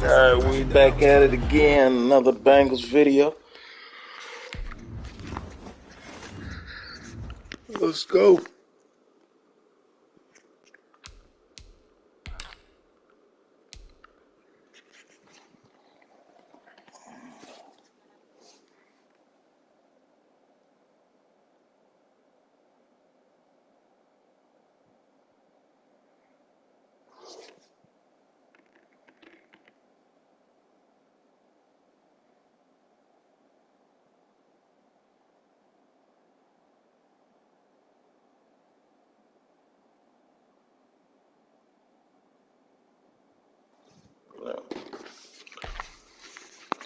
Alright, we back at it again. Another Bengals video. Let's go.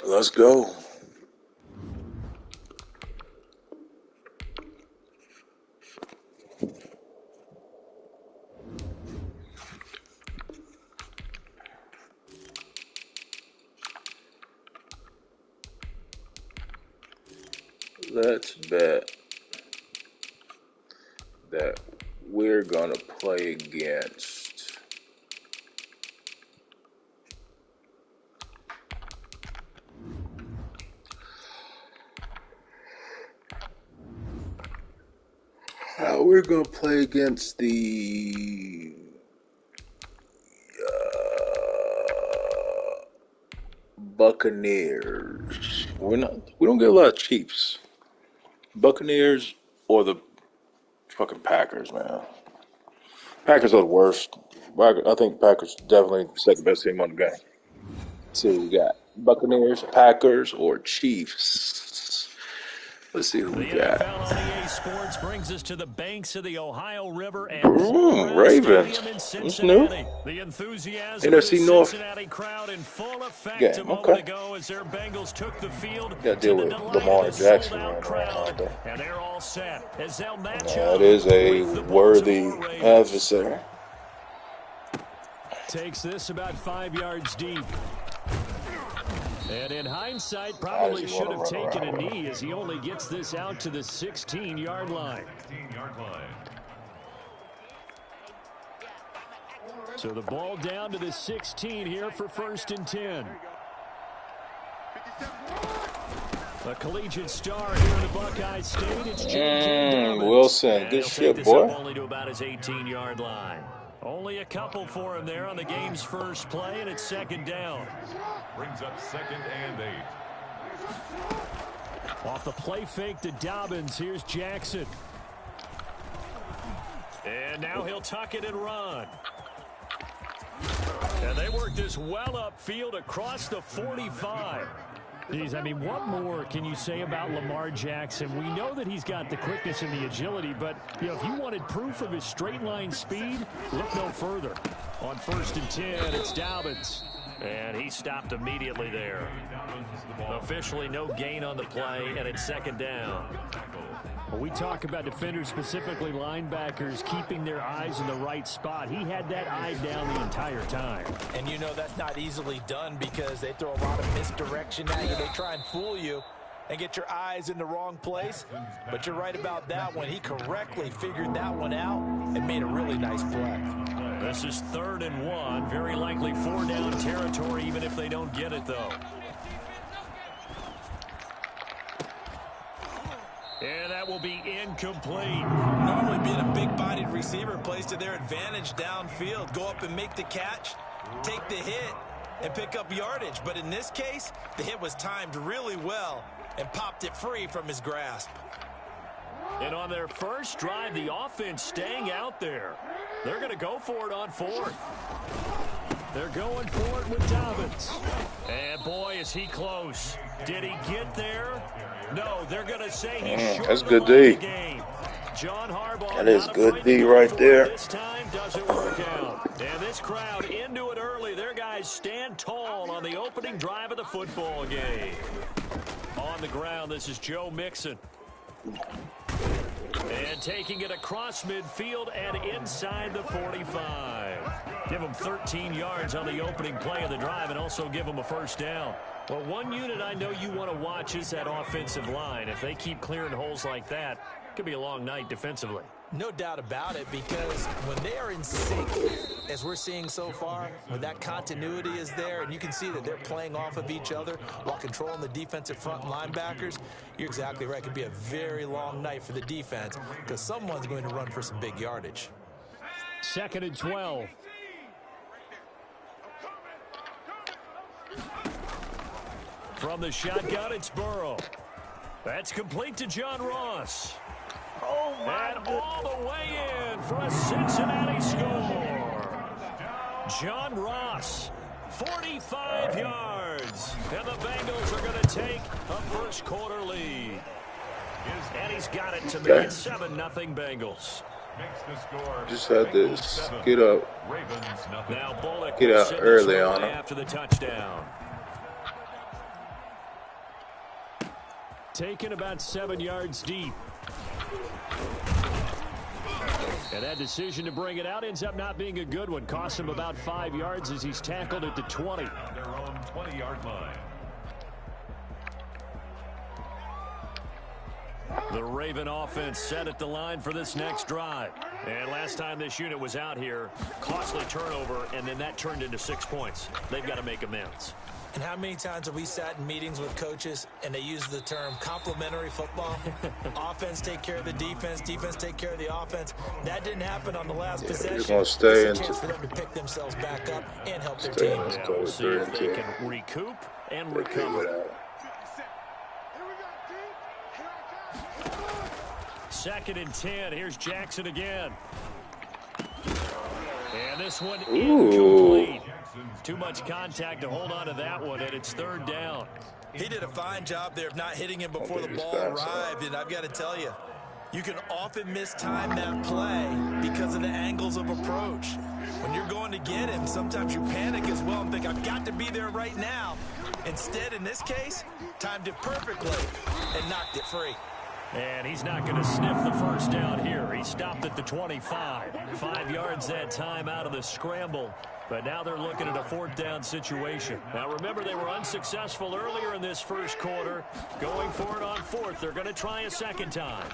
Let's go. Let's bet that we're gonna play against the Buccaneers. We don't get a lot of Chiefs. Buccaneers or the fucking Packers, man. Packers are the worst. I think Packers definitely the second best team on the game. Let's see what we got. Buccaneers, Packers, or Chiefs. Let's see who we got. NFL on EA Sports brings us to the banks of the Ohio River and Ravens. That's new. The enthusiasm NFC North Cincinnati crowd in full effect game. a moment ago as their Bengals took the field. Got to deal with Lamar Jackson running around all day. And they're all set as they'll match That is a worthy adversary. Takes this about 5 yards deep. And in hindsight, probably should have taken a knee as he only gets this out to the 16-yard line. So the ball down to the 16 here for 1st and 10. A collegiate star here in the Buckeye State. It's Wilson, good shit, boy. Only to about his 18-yard line. Only a couple for him there on the game's first play, and it's 2nd down. Brings up 2nd and 8. Off the play fake to Dobbins, here's Jackson. And now he'll tuck it and run. And they work this well upfield across the 45. Geez, I mean, what more can you say about Lamar Jackson? We know that he's got the quickness and the agility, but, you know, if you wanted proof of his straight-line speed, look no further. On 1st and 10, it's Dobbins. And he stopped immediately there. Officially no gain on the play, and it's 2nd down. When we talk about defenders, specifically linebackers, keeping their eyes in the right spot, he had that eye down the entire time. And you know that's not easily done because they throw a lot of misdirection at you. They try and fool you and get your eyes in the wrong place. But you're right about that one. He correctly figured that one out and made a really nice play. This is 3rd and 1. Very likely 4-down territory, even if they don't get it, though. And that will be incomplete. Normally being a big-bodied receiver plays to their advantage downfield. Go up and make the catch, take the hit, and pick up yardage. But in this case, the hit was timed really well and popped it free from his grasp. And on their first drive, the offense staying out there. They're going to go for it on 4th. They're going for it with Dobbins. And boy, is he close. Did he get there? No, they're going to say he's short. That's good D. John Harbaugh. That is good D right there. This time doesn't work out. And this crowd into it early. Their guys stand tall on the opening drive of the football game. On the ground, this is Joe Mixon. And taking it across midfield and inside the 45. Give them 13 yards on the opening play of the drive and also give them a 1st down. Well, one unit I know you want to watch is that offensive line. If they keep clearing holes like that, it could be a long night defensively. No doubt about it, because when they are in sync, as we're seeing so far, when that continuity is there and you can see that they're playing off of each other while controlling the defensive front and linebackers, you're exactly right. It could be a very long night for the defense because someone's going to run for some big yardage. 2nd and 12. From the shotgun, it's Burrow. That's complete to John Ross. Oh, my. And all the way in for a Cincinnati score. John Ross, 45 yards. And the Bengals are going to take a first quarter lead. And he's got it to make it 7-0 Bengals. Just had this get up, Now Bullock get out early on him. after the touchdown. Taken about 7 yards deep. And that decision to bring it out ends up not being a good one. Cost him about 5 yards as he's tackled at the 20. Their own 20-yard line. The Raven offense set at the line for this next drive. And last time this unit was out here, costly turnover, and then that turned into 6 points. They've got to make amends. And how many times have we sat in meetings with coaches and they use the term complementary football? Offense take care of the defense, defense take care of the offense. That didn't happen on the last possession. You're gonna stay it's a chance for them to pick themselves back up and help their stay team. in. Yeah, we'll see if they can recoup and recover. 2nd and 10. Here's Jackson again. And this one incomplete. Too much contact to hold on to that one, and it's 3rd down. He did a fine job there of not hitting him before the ball arrived, and I've got to tell you, you can often mistime that play because of the angles of approach. When you're going to get him, sometimes you panic as well and think, I've got to be there right now. Instead, in this case, timed it perfectly and knocked it free. And he's not going to sniff the first down here. He stopped at the 25. 5 yards that time out of the scramble. But now they're looking at a 4th down situation. Now remember, they were unsuccessful earlier in this first quarter. Going for it on 4th. They're going to try a 2nd time.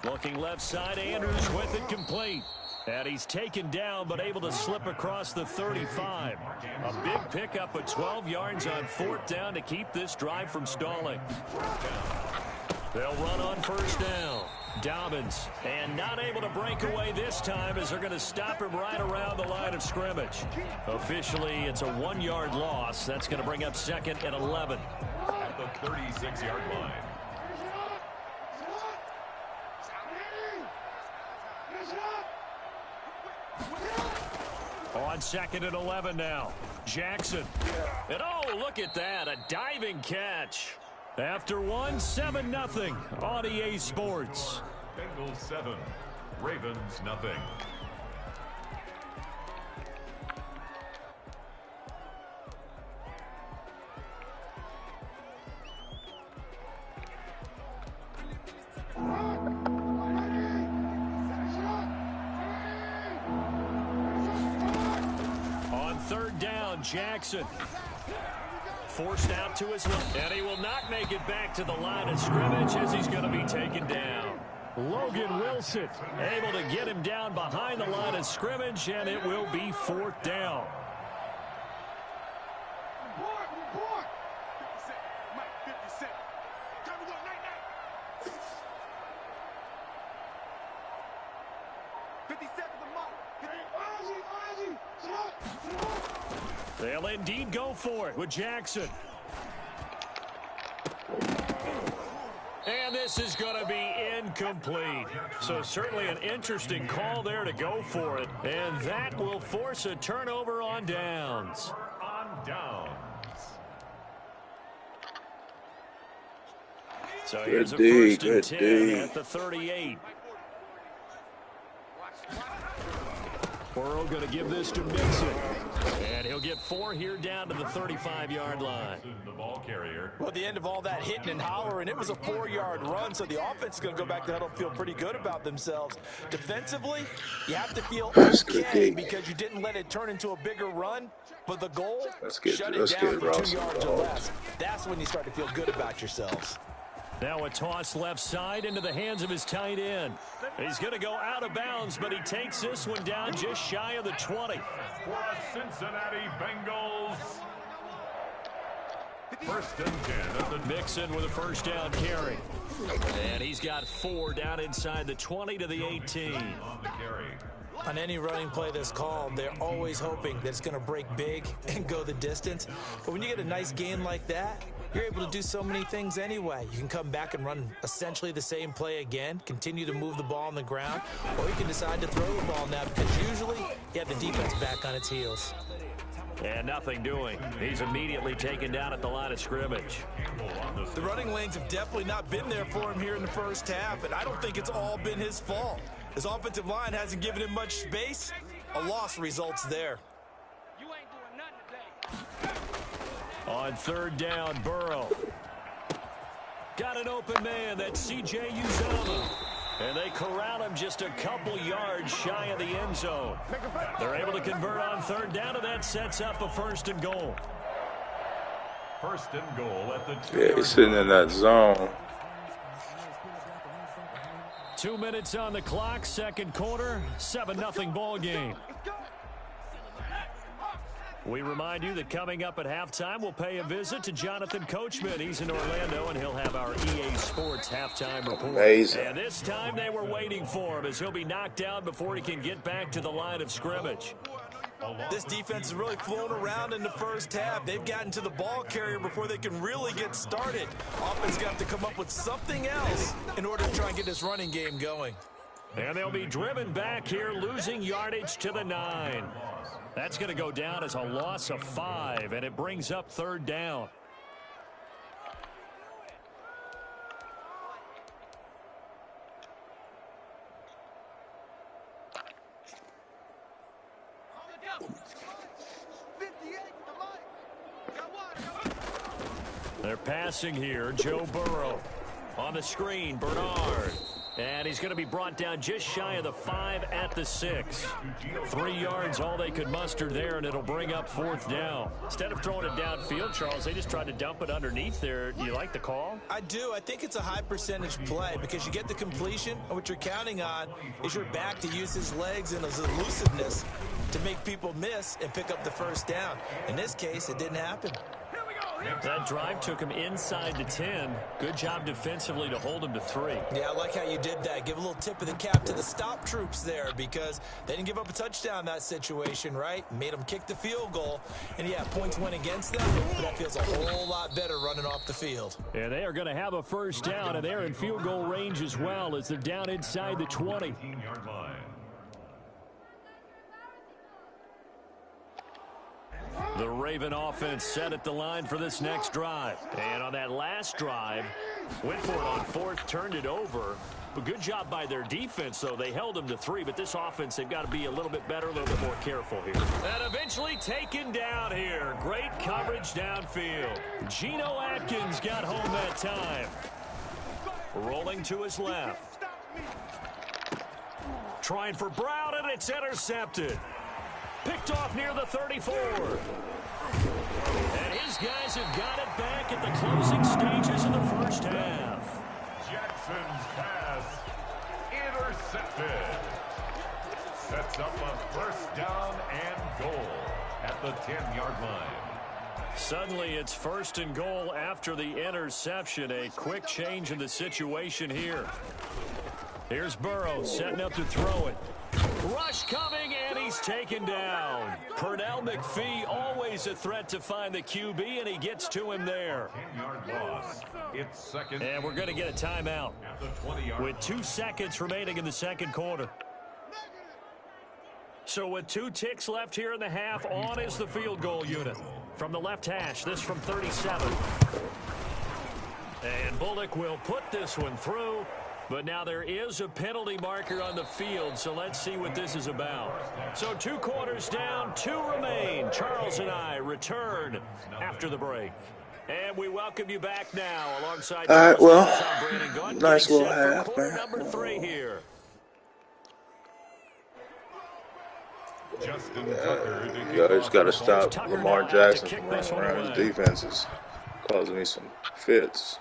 Looking left side, Andrews with it complete. And he's taken down but able to slip across the 35. A big pickup of 12 yards on 4th down to keep this drive from stalling. They'll run on 1st down. Dobbins, and not able to break away this time as they're going to stop him right around the line of scrimmage. Officially, it's a 1-yard loss. That's going to bring up 2nd and 11. At the 36-yard line. On 2nd and 11 now. Jackson. And oh, look at that. A diving catch. After 7-0 on EA Sports. Bengals 7, Ravens nothing. On 3rd down, Jackson. Forced out to his left, and he will not make it back to the line of scrimmage as he's going to be taken down. Logan Wilson able to get him down behind the line of scrimmage, and it will be 4th down. They'll indeed go for it with Jackson. And this is going to be incomplete. So certainly an interesting call there to go for it. And that will force a turnover on downs. On downs. So here's a 1st and 10 at the 38. Burrow going to give this to Mixon. And he'll get 4 here down to the 35-yard line. The ball carrier. Well, the end of all that hitting and hollering, it was a 4-yard run, so the offense is going to go back to huddle and feel pretty good about themselves. Defensively, you have to feel okay because you didn't let it turn into a bigger run, but the goal, shut it down for 2 yards or less. That's when you start to feel good about yourselves. Now a toss left side into the hands of his tight end. He's going to go out of bounds, but he takes this one down just shy of the 20. For Cincinnati Bengals. First and 10 at the Mixon with a first down carry. And he's got 4 down inside the 20 to the 18. on the carry. On any running play that's called, they're always hoping that it's going to break big and go the distance. But when you get a nice gain like that, you're able to do so many things anyway. You can come back and run essentially the same play again, continue to move the ball on the ground, or you can decide to throw the ball now because usually you have the defense back on its heels. And nothing doing. He's immediately taken down at the line of scrimmage. The running lanes have definitely not been there for him here in the first half, and I don't think it's all been his fault. His offensive line hasn't given him much space. A loss results there. You ain't doing nothing today. On third down, Burrow. Got an open man. That's C.J. Uzomah. And they corral him just a couple yards shy of the end zone. They're able to convert on third down, and that sets up a first and goal. First and goal at the 2 Yeah, he's sitting in that zone. 2 minutes on the clock, second quarter, 7-0 ball game. We remind you that coming up at halftime, we'll pay a visit to Jonathan Coachman. He's in Orlando, and he'll have our EA Sports halftime report. Amazing. And this time they were waiting for him as he'll be knocked down before he can get back to the line of scrimmage. This defense is really flown around in the first half. They've gotten to the ball carrier before they can really get started. Offense got to come up with something else in order to try and get this running game going. And they'll be driven back here, losing yardage to the 9. That's going to go down as a loss of 5, and it brings up third down. They're passing here. Joe Burrow on the screen. Bernard. And he's going to be brought down just shy of the 5 at the 6. 3 yards all they could muster there, and it'll bring up fourth down. Instead of throwing it downfield, Charles, they just tried to dump it underneath there. Do you like the call? I do. I think it's a high percentage play because you get the completion, and what you're counting on is your back to use his legs and his elusiveness to make people miss and pick up the first down. In this case, it didn't happen. That drive took him inside the 10. Good job defensively to hold him to 3. Yeah, I like how you did that. Give a little tip of the cap to the stop troops there because they didn't give up a touchdown in that situation, right? Made them kick the field goal. And, yeah, points went against them, but that feels a whole lot better running off the field. And they are going to have a first down, and they're in field goal range as well as they're down inside the 20. 15-yard line. The Raven offense set at the line for this next drive. And on that last drive, went for it on fourth, turned it over. But good job by their defense, though. They held them to 3, but this offense, they've got to be a little bit better, a little bit more careful here. And eventually taken down here. Great coverage downfield. Geno Atkins got home that time. Rolling to his left. Trying for Brown, and it's intercepted. Picked off near the 34. And his guys have got it back at the closing stages of the first half. Jackson's pass intercepted. Sets up a first down and goal at the 10-yard line. Suddenly it's first and goal after the interception. A quick change in the situation here. Here's Burrow setting up to throw it. Rush coming, and he's taken down. Pernell McPhee, always a threat to find the QB, and he gets to him there. 10-yard loss. It's second. And we're going to get a timeout At the 20-yard with 2 seconds remaining in the second quarter. So with 2 ticks left here in the half, on is the field goal unit. From the left hash, this from 37. And Bullock will put this one through. But now there is a penalty marker on the field, so let's see what this is about. So 2 quarters down, 2 remain. Charles and I return after the break. And we welcome you back now alongside... All right, well, Brandon Gunn, nice little set for half, quarter man. number 3 here. Justin Tucker to You kick just off got to the stop Tucker Lamar now to Jackson kick from this running one around. His away. defense is causing me some fits.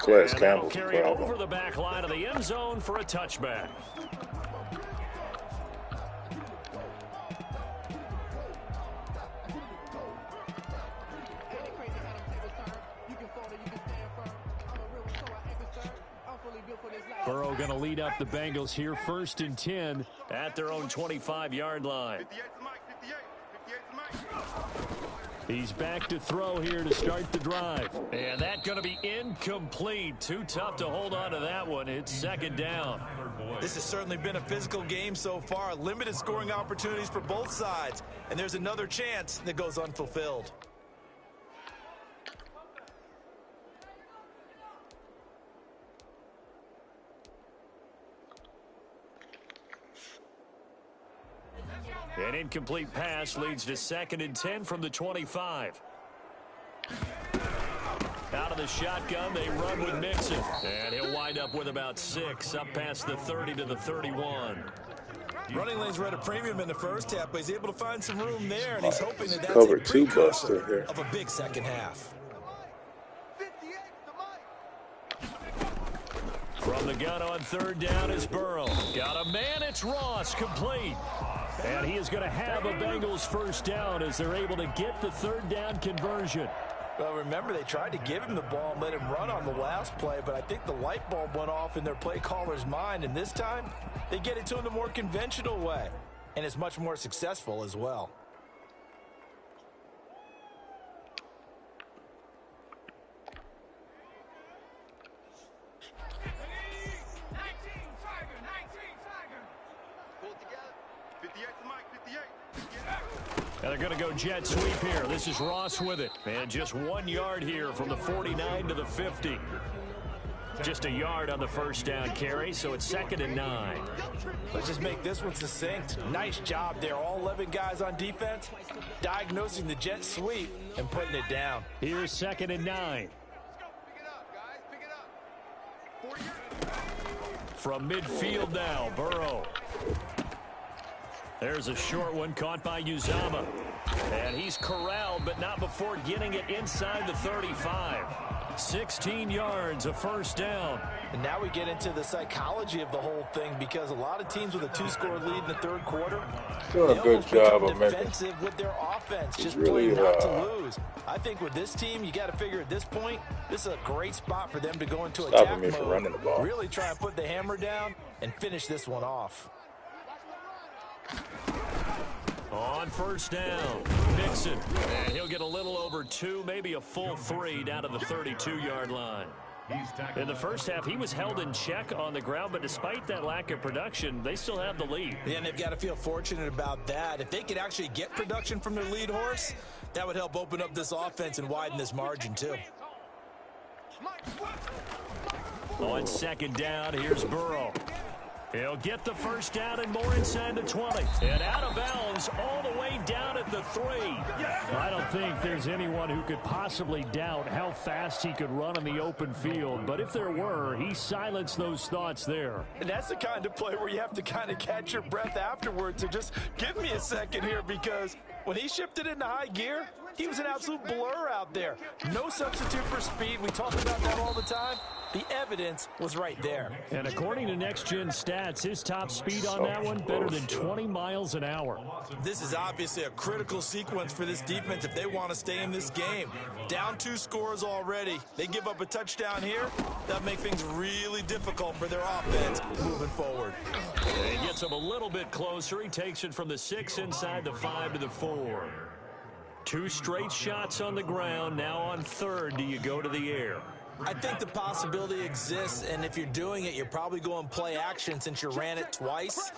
Class And that'll Campbell's the carry it problem. over the back line of the end zone for a touchback. Burrow going to lead up the Bengals here, 1st and 10 at their own 25-yard line. He's back to throw here to start the drive. And that's going to be incomplete. Too tough to hold on to that one. It's 2nd down. This has certainly been a physical game so far. Limited scoring opportunities for both sides. And there's another chance that goes unfulfilled. An incomplete pass leads to 2nd and 10 from the 25. Out of the shotgun, they run with Mixon. And he'll wind up with about 6, up past the 30 to the 31. Running lanes were at a premium in the first half, but he's able to find some room there, and he's hoping that that's Cover a two precursor buster here. of a big second half. From the gun on 3rd down is Burrow. Got a man, it's Ross, complete. And he is going to have a Bengals 1st down as they're able to get the 3rd down conversion. Well, remember, they tried to give him the ball and let him run on the last play, but I think the light bulb went off in their play caller's mind, and this time they get it to him the more conventional way, and it's much more successful as well. And they're going to go jet sweep here. This is Ross with it. And just 1 yard here from the 49 to the 50. Just a yard on the 1st down carry, so it's 2nd and 9. Let's just make this one succinct. Nice job there. All 11 guys on defense diagnosing the jet sweep and putting it down. Here's 2nd and 9. From midfield now, Burrow. There's a short one caught by Uzama. And he's corralled, but not before getting it inside the 35. 16 yards, a 1st down. And now we get into the psychology of the whole thing, because a lot of teams with a 2-score lead in the 3rd quarter, Doing a good job of making defensive with their offense, just really, playing not to lose. I think with this team, you got to figure at this point, this is a great spot for them to go into attack stopping me from running the ball. really try and put the hammer down and finish this one off. On 1st down, Mixon. And he'll get a little over 2, maybe a full 3 down to the 32-yard line. In the first half, he was held in check on the ground, but despite that lack of production, they still have the lead. Yeah, and they've got to feel fortunate about that. If they could actually get production from their lead horse, that would help open up this offense and widen this margin too. On 2nd down, here's Burrow. He'll get the 1st down and more inside the 20. And out of bounds all the way down at the 3. I don't think there's anyone who could possibly doubt how fast he could run in the open field. But if there were, he silenced those thoughts there. And that's the kind of play where you have to kind of catch your breath afterwards. So just give me a second here, because when he shifted into high gear, he was an absolute blur out there. No substitute for speed. We talk about that all the time. The evidence was right there. And according to Next Gen Stats, his top speed on that one, better than 20 miles an hour. This is obviously a critical sequence for this defense if they want to stay in this game. Down 2 scores already. They give up a touchdown here. That'll make things really difficult for their offense moving forward. And he gets him a little bit closer. He takes it from the 6 inside the 5 to the 4. 2 straight shots on the ground. Now on 3rd, do you go to the air? I think the possibility exists, and if you're doing it, you're probably going play action since you ran it twice.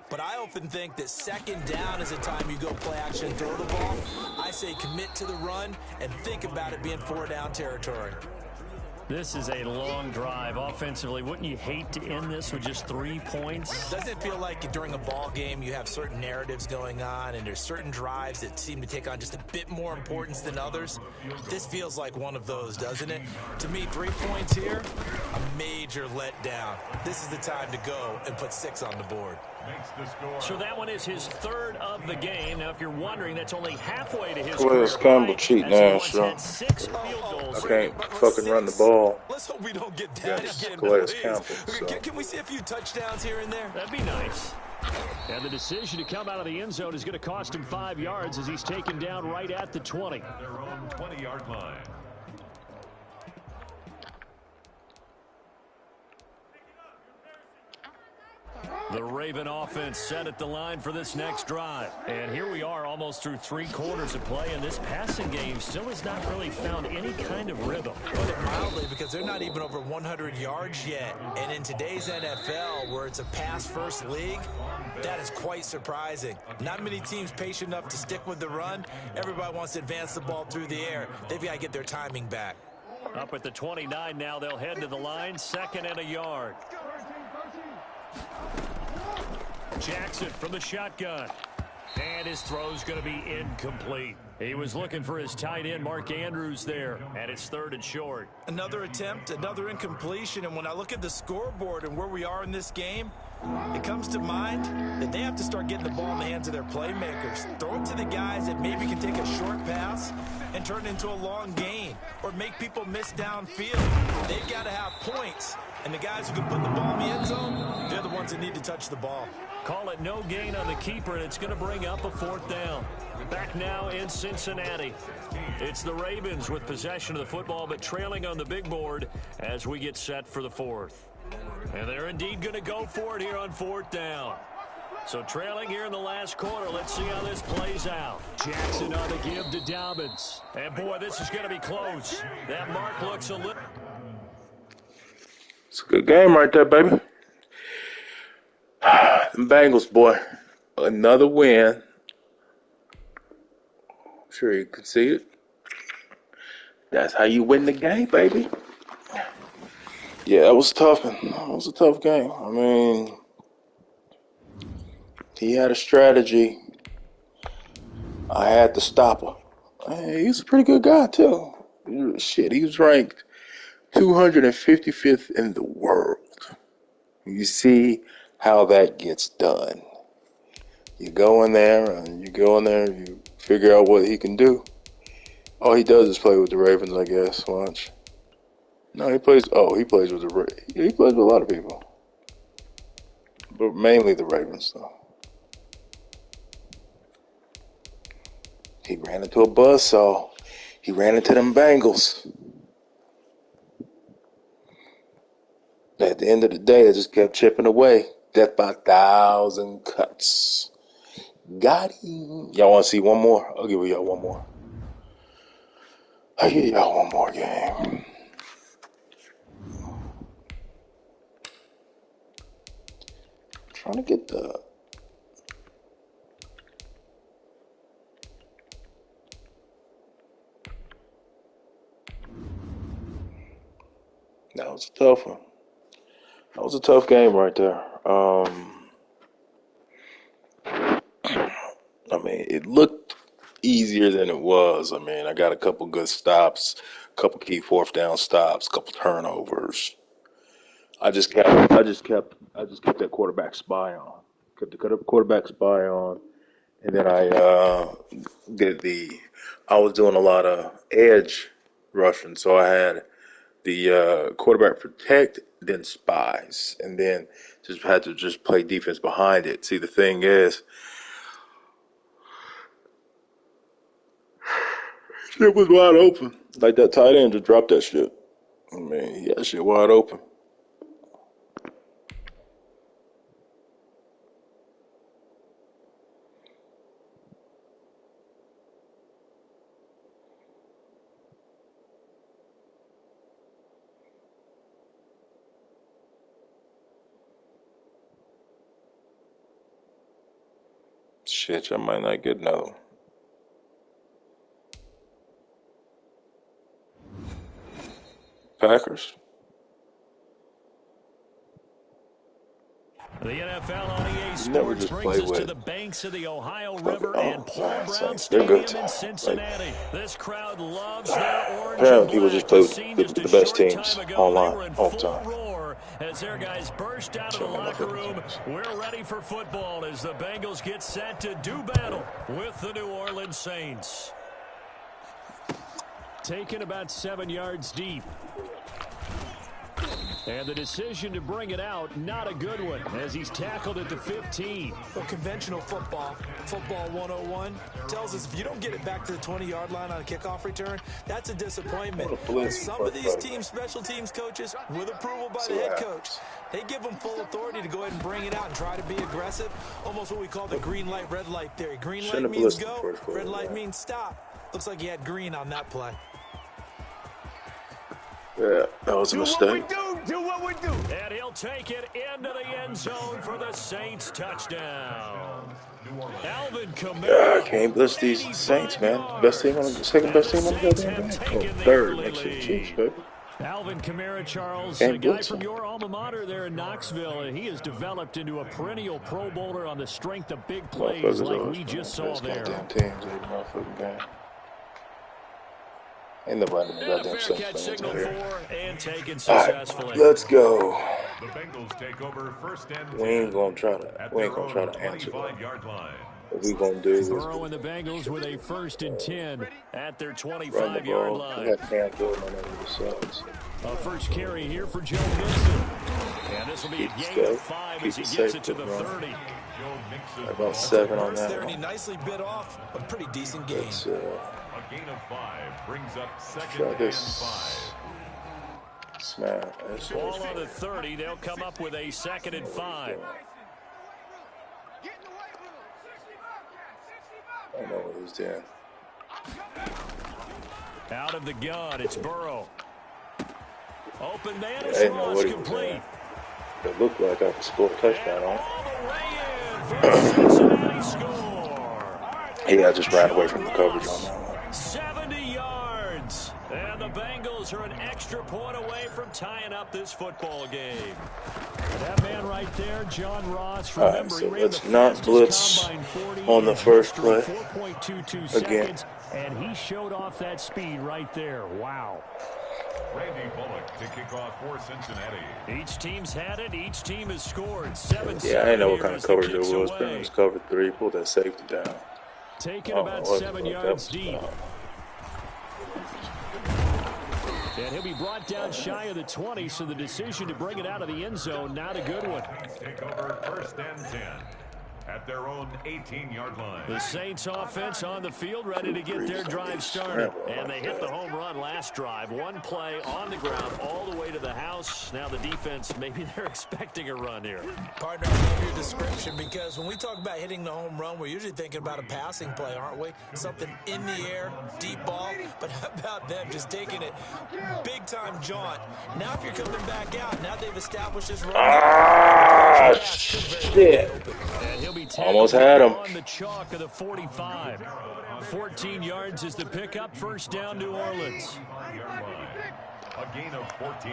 But I often think that 2nd down is a time you go play action and throw the ball. I say commit to the run and think about it being 4 down territory. This is a long drive offensively. Wouldn't you hate to end this with just 3 points? Doesn't it feel like during a ball game you have certain narratives going on and there's certain drives that seem to take on just a bit more importance than others? This feels like one of those, doesn't it? To me, 3 points here, a major letdown. This is the time to go and put 6 on the board. makes the score. So that one is his third of the game. Now, if you're wondering, that's only halfway to his career Where's Campbell high, cheating as he ass, once so had 6 field goals. I can't But fucking run the 6? ball Let's hope we don't get that against again, Calais please. Campbell. So Can we see a few touchdowns here and there? That'd be nice. And the decision to come out of the end zone is going to cost him 5 yards as he's taken down right at the 20. Their own 20-yard line. The Raven offense set at the line for this next drive. And here we are almost through 3 quarters of play, and this passing game still has not really found any kind of rhythm. Put it mildly, because they're not even over 100 yards yet. And in today's NFL, where it's a pass-first league, that is quite surprising. Not many teams patient enough to stick with the run. Everybody wants to advance the ball through the air. They've got to get their timing back. Up at the 29 now, they'll head to the line, 2nd and a yard. Jackson from the shotgun. And his throw's going to be incomplete. He was looking for his tight end, Mark Andrews, there. And it's 3rd and short. Another attempt, another incompletion. And when I look at the scoreboard and where we are in this game, it comes to mind that they have to start getting the ball in the hands of their playmakers. Throw it to the guys that maybe can take a short pass and turn it into a long gain or make people miss downfield. They've got to have points. And the guys who can put the ball in the end zone, they're the ones that need to touch the ball. Call it no gain on the keeper, and it's going to bring up a 4th down. Back now in Cincinnati. It's the Ravens with possession of the football, but trailing on the big board as we get set for the 4th. And they're indeed going to go for it here on 4th down. So trailing here in the last quarter. Let's see how this plays out. Jackson on the give to Dobbins. And boy, this is going to be close. That mark looks a little... it's a good game right there, baby. The Bengals, boy, another win. Sure you can see it. That's how you win the game, baby. Yeah, that was tough. That was a tough game. I mean, he had a strategy. I had to stop him. Hey, he's a pretty good guy, too. Shit, he was ranked 255th in the world. You see how that gets done. You go in there and you figure out what he can do. All he does is play with the Ravens, I guess. Watch. No, he plays with he plays with a lot of people. But mainly the Ravens, though. He ran into a buzzsaw. He ran into them Bengals. At the end of the day, it just kept chipping away. Death by 1,000 cuts. Got him. Y'all want to see one more? I'll give y'all one more. I'll give y'all one more game. I'm trying to get the... That was a tough one. That was a tough game right there. I mean, it looked easier than it was. I mean, I got a couple good stops, a couple key 4th down stops, a couple turnovers. I just kept that quarterback spy on. Kept the quarterback spy on, and then I was doing a lot of edge rushing, so I had the quarterback protect, then spies, and then just had to just play defense behind it. See, the thing is, shit was wide open. Like that tight end just dropped that shit. I mean, he had shit wide open. Shit, I might not get another one. Packers. The NFL on EA Never Sports just brings play us to with. the banks of the Ohio River and Paul Brown They're good. Stadium in Cincinnati. This crowd loves their orange Apparently and people black. just play As with seen the just a best short teams time ago, online they were in all the full time. roar as their guys burst out of the locker room. We're ready for football as the Bengals get set to do battle with the New Orleans Saints. Taken about 7 yards deep. And the decision to bring it out, not a good one, as he's tackled at the 15. Well, conventional football 101, tells us if you don't get it back to the 20-yard line on a kickoff return, that's a disappointment. Some of these teams, special teams coaches, with approval by the head coach, they give them full authority to go ahead and bring it out and try to be aggressive, almost what we call the green light, red light theory. Green light means go, red light means stop. Looks like he had green on that play. Yeah, that was a mistake. Do what we do. And he'll take it into the end zone for the Saints touchdown. Alvin Kamara. I can't blitz these Saints, man. Best team on the second best team on the goddamn game. Oh, third next to the Chiefs, baby. Alvin Kamara, Charles, a guy from your alma mater there in Knoxville, and he has developed into a perennial Pro Bowler on the strength of big plays like we just saw there. Goddamn teams every motherfucking game. Ain't nobody in the goddamn Saints fans out here. Alright, let's go. The Bengals take over first and 10. We ain't gonna try to answer that. What we gonna do is Burrow and the Bengals with a 1st and 10 at their 25-yard line. We got Cam Jordan on the sides. A first carry here for Joe Mixon. And this will be a gain of 5 as he gets it to the 30. About 7 on that one. He nicely bit off a pretty decent gain. A gain of 5 brings up second and 5. Smash. Ball on the 30. They'll come up with a 2nd and 5. I don't know what he's doing. Out of the gun, it's Burrow. Open man is Ross, complete. It looked like I could score a touchdown on. Yeah, I just ran away from the coverage on that one. 70 yards. And the Bengals are an extra point away from tying up this football game. That man right there, John Ross, remember, so he ran let's the not blitz on the first play. 4.22 again. Seconds, and he showed off that speed right there. Wow. Randy Bullock to kick off for Cincinnati. Each team's had it. Each team has scored. 7 Yeah, I didn't know what kind of coverage it was. But it was cover 3. Pulled that safety down. Taking about 7 yards deep. And he'll be brought down shy of the 20, so the decision to bring it out of the end zone, not a good one. Take over 1st and 10 at their own 18-yard line. The Saints offense on the field, ready to get their drive started. And they hit the home run last drive. One play on the ground all the way to the house. Now the defense, maybe they're expecting a run here. Partner, I love your description, because when we talk about hitting the home run, we're usually thinking about a passing play, aren't we? Something in the air, deep ball. But how about them just taking it big-time jaunt? Now if you're coming back out, now they've established this run. Ah, shit. And he'll be almost had him. On the chalk of the 45. 14 yards is the pickup. First down, New Orleans. A gain of 14.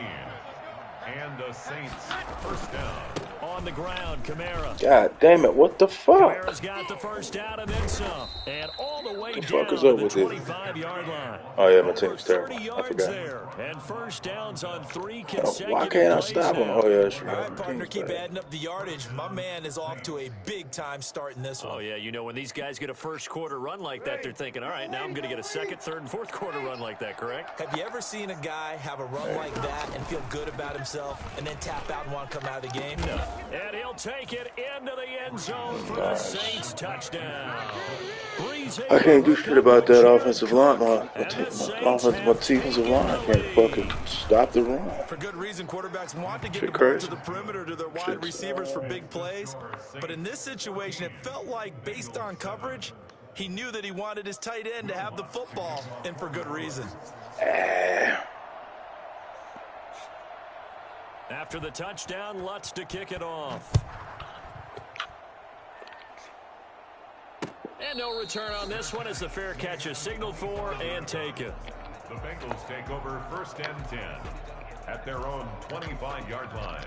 And the Saints first down. On the ground, Kamara. God damn it, what the fuck? Kamara's got the first down and then some. And all the way down is to up the with it? 25-yard line. Oh, yeah, my team's terrible. 30 I yards forgot. there. And first downs on 3 Oh, consecutive why can't I plays stop him? now. Oh, yeah, that's right. All right, partner, keep adding up the yardage. My man is off to a big-time start in this one. Oh, yeah, you know, when these guys get a first quarter run like that, they're thinking, all right, now I'm going to get a second, third, and fourth quarter run like that, correct? Have you ever seen a guy have a run like that and feel good about himself and then tap out and want to come out of the game? No. And he'll take it into the end zone for the Saints touchdown. I can't do shit about that offensive line. My defensive line can't fucking stop the run. For good reason, quarterbacks want to get Shit the ball crazy. to the perimeter to their wide receivers for big plays. But in this situation, it felt like, based on coverage, he knew that he wanted his tight end to have the football, and for good reason. After the touchdown, Lutz to kick it off. And no return on this one as the fair catch is signaled for and taken. The Bengals take over 1st and 10 at their own 25-yard line.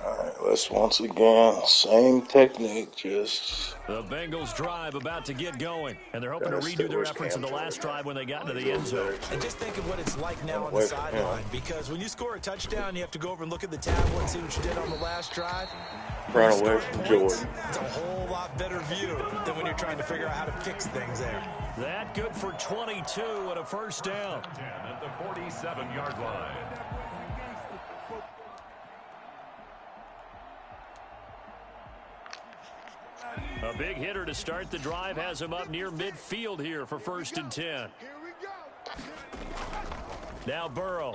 All right, Just once again, same technique, just The Bengals drive about to get going, and they're hoping to gotta redo stay. their Where's efforts in Cam the last Jordan drive when they got into at? the end zone. And just think of what it's like now I'm on the away from him. sideline, because when you score a touchdown, you have to go over and look at the tablet and see what you did on the last drive. When Run you away score from points, Jordan. it's a whole lot better view than when you're trying to figure out how to fix things there. That good for 22 and a first down. 10 at the 47-yard line. A big hitter to start the drive has him up near midfield here for 1st and 10. Now Burrow.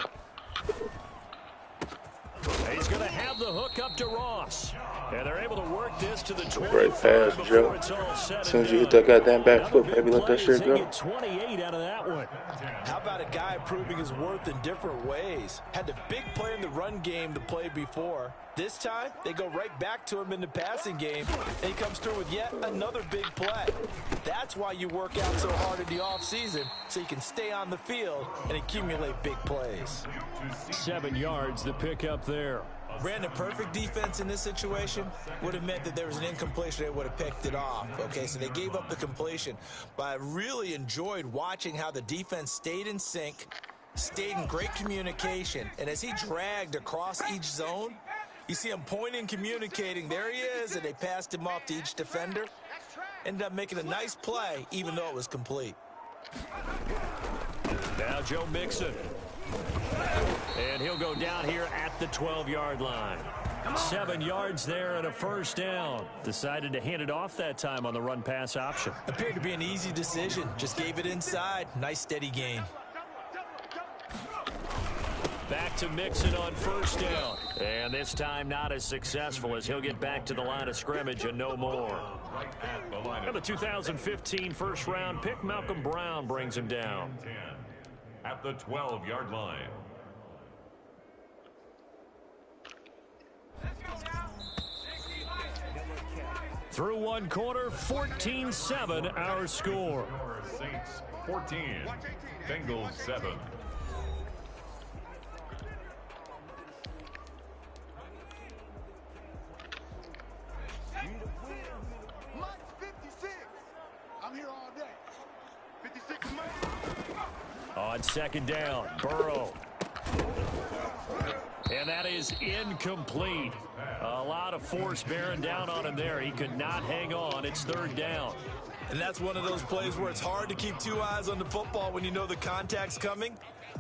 He's going to have the hook up to Ross. And they're able to work this to the 25 Great pass, before Joe. it's all said As soon as and you hit done. that goddamn back Another foot, big baby, let play that as shit they go. get 28 out of that one. How about a guy proving his worth in different ways? Had the big play in the run game to play before. This time, they go right back to him in the passing game, and he comes through with yet another big play. That's why you work out so hard in the offseason, so you can stay on the field and accumulate big plays. 7 yards the pick up there. Brandon, perfect defense in this situation would have meant that there was an incompletion. They would have picked it off. Okay, so they gave up the completion. But I really enjoyed watching how the defense stayed in sync, stayed in great communication. And as he dragged across each zone, you see him pointing, communicating. There he is, and they passed him off to each defender. Ended up making a nice play, even though it was complete. Now Joe Mixon. And he'll go down here at the 12-yard line. 7 yards there and a first down. Decided to hand it off that time on the run-pass option. Appeared to be an easy decision. Just gave it inside. Nice steady gain. Back to Mixon on first down. And this time not as successful as he'll get back to the line of scrimmage and no more. And the 2015 first-round pick, Malcolm Brown, brings him down. 10 at the 12-yard line. Through one quarter, 14-7 our score. Saints 14, Bengals 7. I'm here all day. 56 months. On second down, Burrow. And that is incomplete. A lot of force bearing down on him there. He could not hang on. It's third down. And that's one of those plays where it's hard to keep two eyes on the football when you know the contact's coming,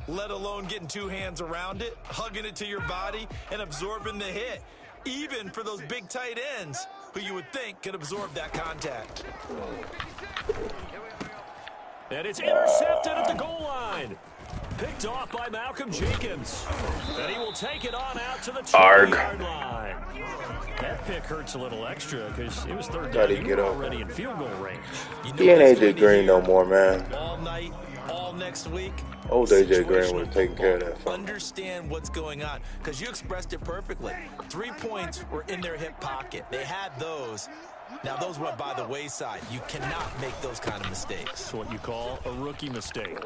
let alone getting two hands around it, hugging it to your body, and absorbing the hit. Even for those big tight ends who you would think could absorb that contact. And it's intercepted at the goal line. Picked off by Malcolm Jenkins. And he will take it on out to the 2-yard line. That pick hurts a little extra because it was third down. He was already in field goal range. He ain't AJ Green no more, man. All night, all next week. Old AJ Green would have taken care of that for me. Understand what's going on, because you expressed it perfectly. 3 points were in their hip pocket. They had those. Now, those went by the wayside. You cannot make those kind of mistakes. It's what you call a rookie mistake.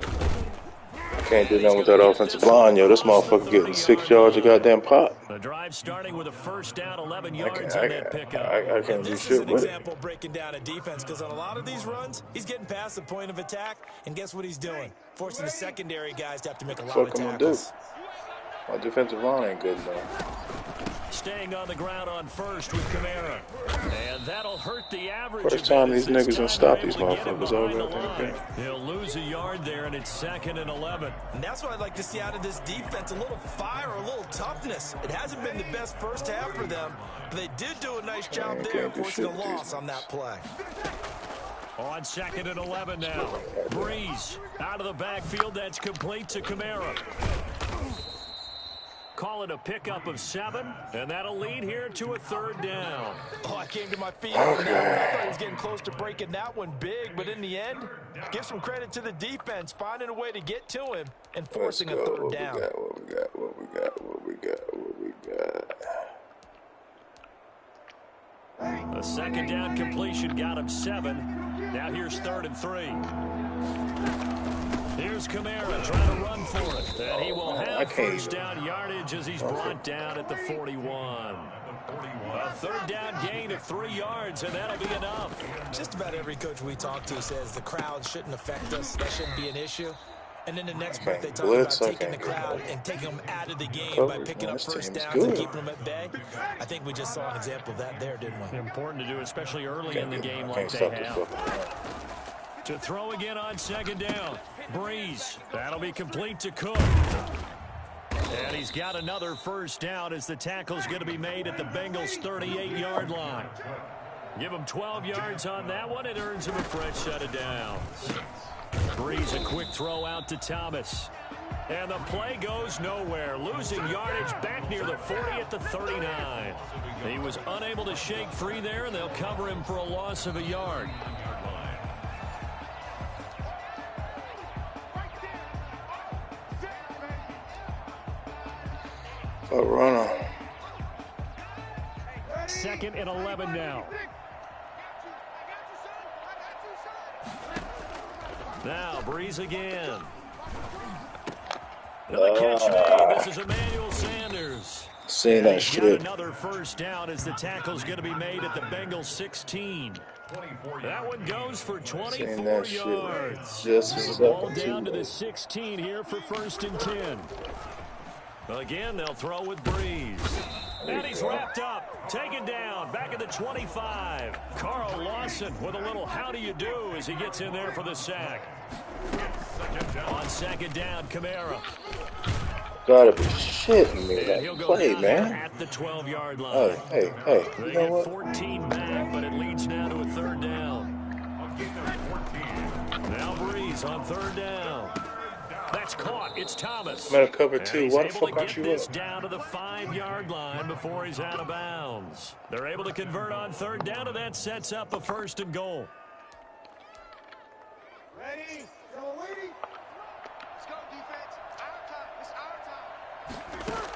Can't do nothing with that offensive line, yo. This motherfucker getting 6 yards of goddamn pop. The drive starting with a first down, 11 yards on that pickup. I can't do This shit is an with it. example breaking down a defense, because on a lot of these runs, he's getting past the point of attack, and guess what he's doing? Forcing the secondary guys to have to make a lot of What I'm gonna tackles. do? My defensive line ain't good enough. Staying on the ground on first with Kamara. And that'll hurt the average. First time these niggas gonna stop these motherfuckers all goddamn game. He'll lose a yard there, and it's 2nd and 11. And that's what I'd like to see out of this defense, a little fire, a little toughness. It hasn't been the best first half for them, but they did do a nice job there, forcing a loss on that play. On 2nd and 11 now. Breeze out of the backfield. That's complete to Kamara. Call it a pickup of 7, and that'll lead here to a third down. Oh, I came to my feet on that one. I thought he was getting close to breaking that one big, but in the end, give some credit to the defense, finding a way to get to him and forcing a third down. What we got? A second down completion got him 7. Now here's 3rd and 3. Here's goes Kamara trying to run for it. And he will I have can't first even. down yardage as he's brought down at the 41. A third down gain of 3 yards, and that'll be enough. Just about every coach we talk to says the crowd shouldn't affect us. That shouldn't be an issue. And then the next breath, they talk Blitz, about I taking the can't get crowd no and taking them out of the game by coverage, picking man. up This first team is downs and good. keeping them at bay. I think we just saw an example of that there, didn't we? Important to do, especially early in the game I like can't they stop this have. fucking run. To throw again on second down. Breeze. That'll be complete to Cook. And he's got another first down as the tackle's going to be made at the Bengals' 38-yard line. Give him 12 yards on that one. It earns him a fresh set of downs. Breeze, a quick throw out to Thomas. And the play goes nowhere. Losing yardage back near the 40 at the 39. He was unable to shake free there, and they'll cover him for a loss of a yard. A runner. 2nd and 11 now. Now, Breeze again. And the catch made. This is Emmanuel Sanders. Seeing that Got shit. another first down as the tackle's going to be made at the Bengals 16. That one goes for 24 yards. Just as Ball down to the 16 here for 1st and 10. Again, they'll throw with Breeze. And he's wrapped up, taken down, back at the 25. Carl Lawson with a little how do you do as he gets in there for the sack. On second down, Kamara. Gotta be shitting me. And he'll That go play, down there man. at the 12-yard line. Hey. They You know get what? 14 back, but it leads now to a third down. Now Breeze on third down. That's caught. It's Thomas. I'm at a cover And 2. he's Why the able fuck to aren't get you this up? down to the 5-yard line before he's out of bounds. They're able to convert on third down, and that sets up a 1st and goal. Ready? Go, lady. Let's go, defense. Our time. It's our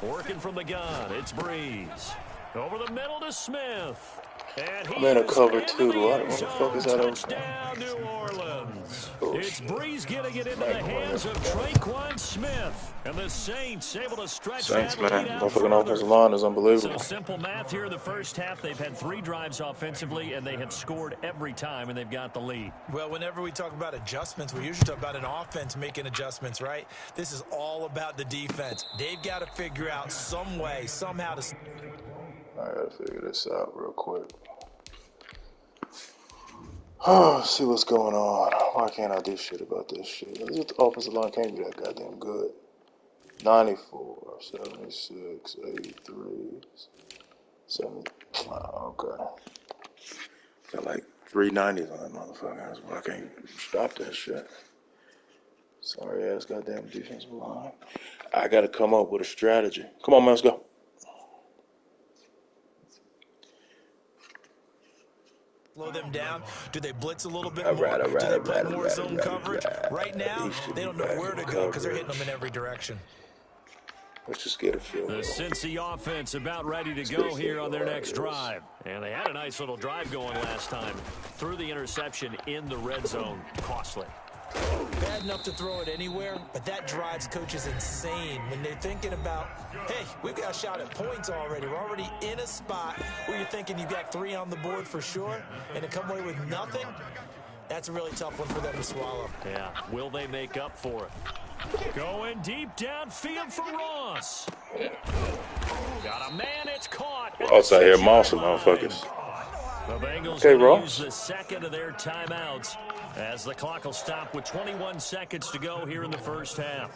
time. Working from the gun, it's Breeze. Over the middle to Smith. And he I'm in a is cover into 2. the What end the zone. fuck is that over? Touchdown, New Orleans. Bullshit. It's Breeze getting it into the hands of Traquan Smith. And the Saints able to stretch Saints, that man. lead out Motherfucking further. offensive line is So unbelievable. simple math here in the first half. They've had 3 drives offensively, and they have scored every time, and they've got the lead. Well, whenever we talk about adjustments, we usually talk about an offense making adjustments, right? This is all about the defense. They've got to figure out some way, somehow to... I gotta figure this out real quick. Oh, see what's going on. Why can't I do shit about this shit? The offensive line can't be that goddamn good. 94, 76, 83, 70. Oh, okay. Got like 390s on that motherfucker. That's why I can't stop that shit. Sorry ass goddamn defensive line. I gotta come up with a strategy. Come on, man, let's go. slow them down? Do they blitz a little bit All more? right, Do they play more zone coverage? Right now, they don't know where to go because they're hitting them in every direction. Let's just get a feel. The Cincy offense about ready to go here on their next drive. And they had a nice little drive going last time. Threw the interception in the red zone. Costly. Bad enough to throw it anywhere, but that drives coaches insane when they're thinking about, hey, we've got a shot at points already. We're already in a spot where you're thinking you've got 3 on the board for sure, and to come away with nothing, that's a really tough one for them to swallow. Yeah, will they make up for it? Going deep downfield for Ross. Got a man, it's caught. Outside here, Mossy motherfuckers. The Bengals Okay, will Ross. use the second of their timeouts as the clock will stop with 21 seconds to go here in the first half.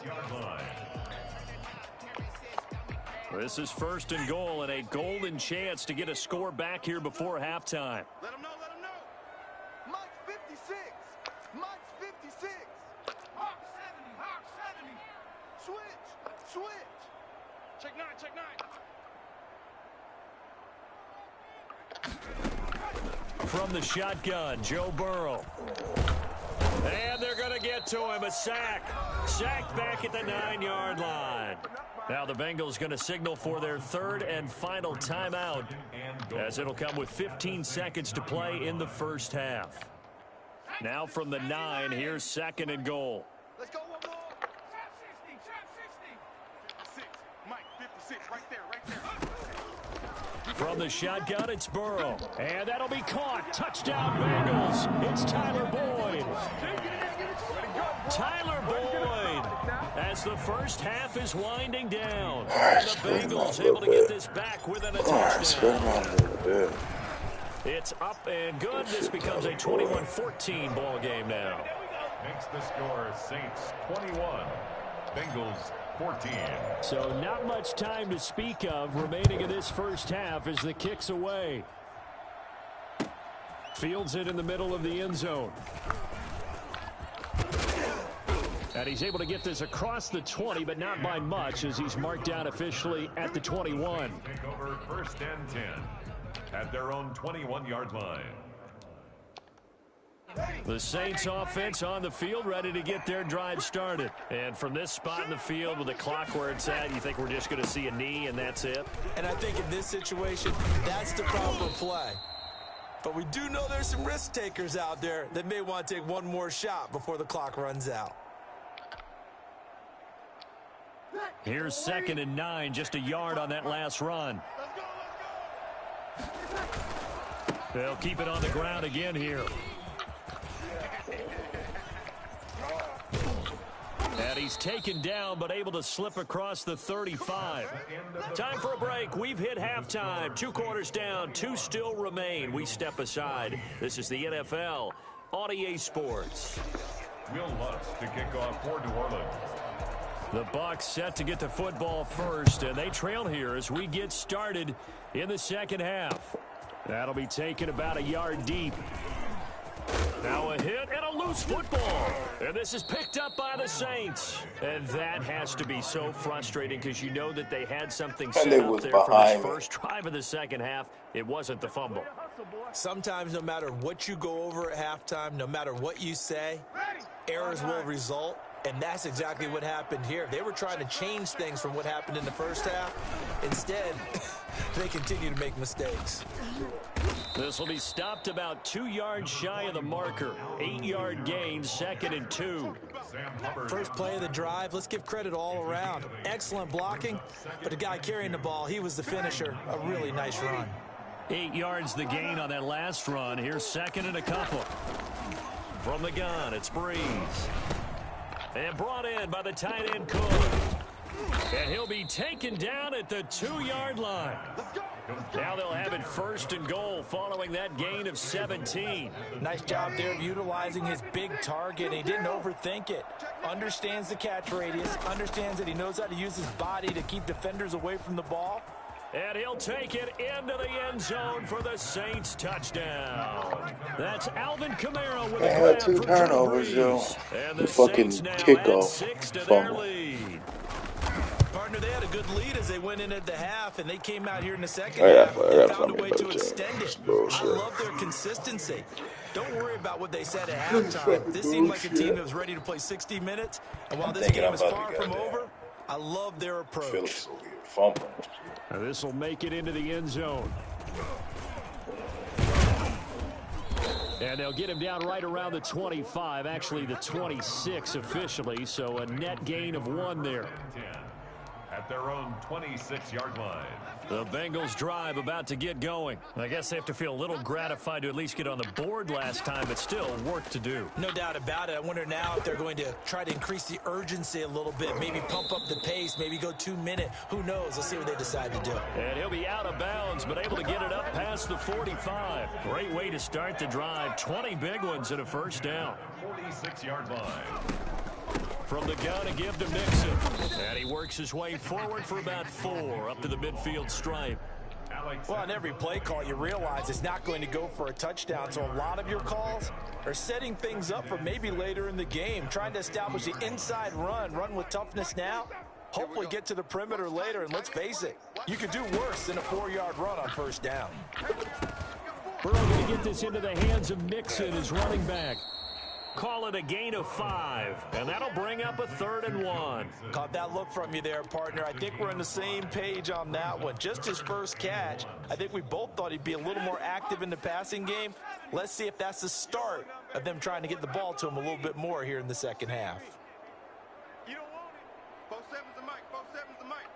This is 1st and goal and a golden chance to get a score back here before halftime. Let him know, let him know. Mike 56. Mike 56. Hawk 70, Hawk 70. Switch, switch. Check 9, check 9. From the shotgun, Joe Burrow. And they're going to get to him, a sack. Sacked back at the 9-yard line. Now the Bengals going to signal for their 3rd and final timeout, as it'll come with 15 seconds to play in the first half. Now from the 9, here's 2nd and goal. From the shotgun, it's Burrow. And that'll be caught. Touchdown, Bengals. It's Tyler Boyd. Tyler Boyd, as the first half is winding down. And the Bengals able to get this back within a touchdown. It's up and good. This becomes a 21-14 ball game now. Makes the score Saints 21, Bengals 14. So not much time to speak of remaining in this first half as the kick's away. Fields it in the middle of the end zone. And he's able to get this across the 20, but not by much as he's marked down officially at the 21. Take over first and 10 at their own 21-yard line. The Saints offense on the field, ready to get their drive started. And from this spot in the field with the clock where it's at, you think we're just going to see a knee and that's it? And I think in this situation, that's the proper play. But we do know there's some risk takers out there that may want to take one more shot before the clock runs out. Here's 2nd and 9, just a yard on that last run. They'll keep it on the ground again here. And he's taken down, but able to slip across the 35. Time for a break. We've hit halftime. 2 quarters down, 2 still remain. We step aside. This is the NFL on EA Sports. Will Lutz to kick off for New Orleans. The Bucs set to get the football first, and they trail here as we get started in the second half. That'll be taken about a yard deep. Now a hit and a loose football. And this is picked up by the Saints. And that has to be so frustrating because you know that they had something set up there for this first drive of the second half. It wasn't the fumble. Sometimes no matter what you go over at halftime, no matter what you say, errors will result. And that's exactly what happened here. They were trying to change things from what happened in the first half. Instead, they continue to make mistakes. This will be stopped about 2 yards shy of the marker. 8-yard gain, 2nd and 2. First play of the drive, let's give credit all around. Excellent blocking, but the guy carrying the ball, he was the finisher. A really nice run. 8 yards the gain on that last run. Here's 2nd and a couple. From the gun, it's Breeze. And brought in by the tight end Cook. And he'll be taken down at the 2-yard line. Now they'll have it 1st and goal following that gain of 17. Nice job there of utilizing his big target. He didn't overthink it. Understands the catch radius. Understands that he knows how to use his body to keep defenders away from the ball. And he'll take it into the end zone for the Saints touchdown. That's Alvin Kamara with a grab two from turnovers, yo. And the Fucking Saints now kickoff add 6 to their fumble. lead. Partner, they had a good lead as they went into the half, and they came out here in the second half and found a way to extend it. I love their consistency. Don't worry about what they said at halftime. This seemed like a team that was ready to play 60 minutes, and while this game is far from over, I love their approach. Now this will make it into the end zone. And they'll get him down right around the 25, actually the 26 officially, so a net gain of 1 there. At their own 26-yard line. The Bengals drive about to get going. I guess they have to feel a little gratified to at least get on the board last time, but still work to do. No doubt about it. I wonder now if they're going to try to increase the urgency a little bit, maybe pump up the pace, maybe go 2-minute. Who knows? Let's see what they decide to do. And he'll be out of bounds, but able to get it up past the 45. Great way to start the drive. 20 big ones and a first down. 46-yard line. From the gun, a give to Mixon. And he works his way forward for about 4 up to the midfield stripe. Well, on every play call, you realize it's not going to go for a touchdown. So a lot of your calls are setting things up for maybe later in the game, trying to establish the inside run with toughness now. Hopefully get to the perimeter later, and let's face it, you could do worse than a 4-yard run on first down. Burrow going to get this into the hands of Mixon, his running back. Call it a gain of 5, and that'll bring up a 3rd and 1. Caught that look from you there, partner. I think we're on the same page on that one. Just his first catch. I think we both thought he'd be a little more active in the passing game. Let's see if that's the start of them trying to get the ball to him a little bit more here in the second half. You don't want it. 4-7's the mic. 4-7's the mic.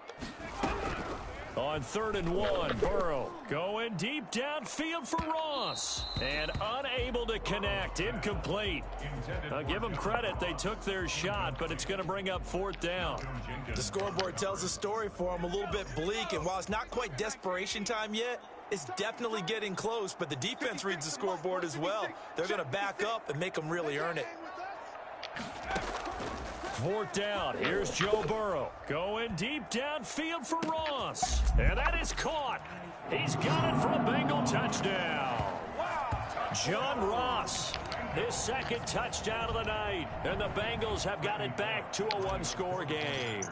On 3rd and 1, Burrow going deep downfield for Ross. And unable to connect. Incomplete. I'll give them credit. They took their shot, but it's going to bring up 4th down. The scoreboard tells a story for them, a little bit bleak. And while it's not quite desperation time yet, it's definitely getting close. But the defense reads the scoreboard as well. They're going to back up and make them really earn it. 4th down. Here's Joe Burrow going deep downfield for Ross. And that is caught. He's got it for a Bengal touchdown. John Ross, his 2nd touchdown of the night. And the Bengals have got it back to a 1-score game.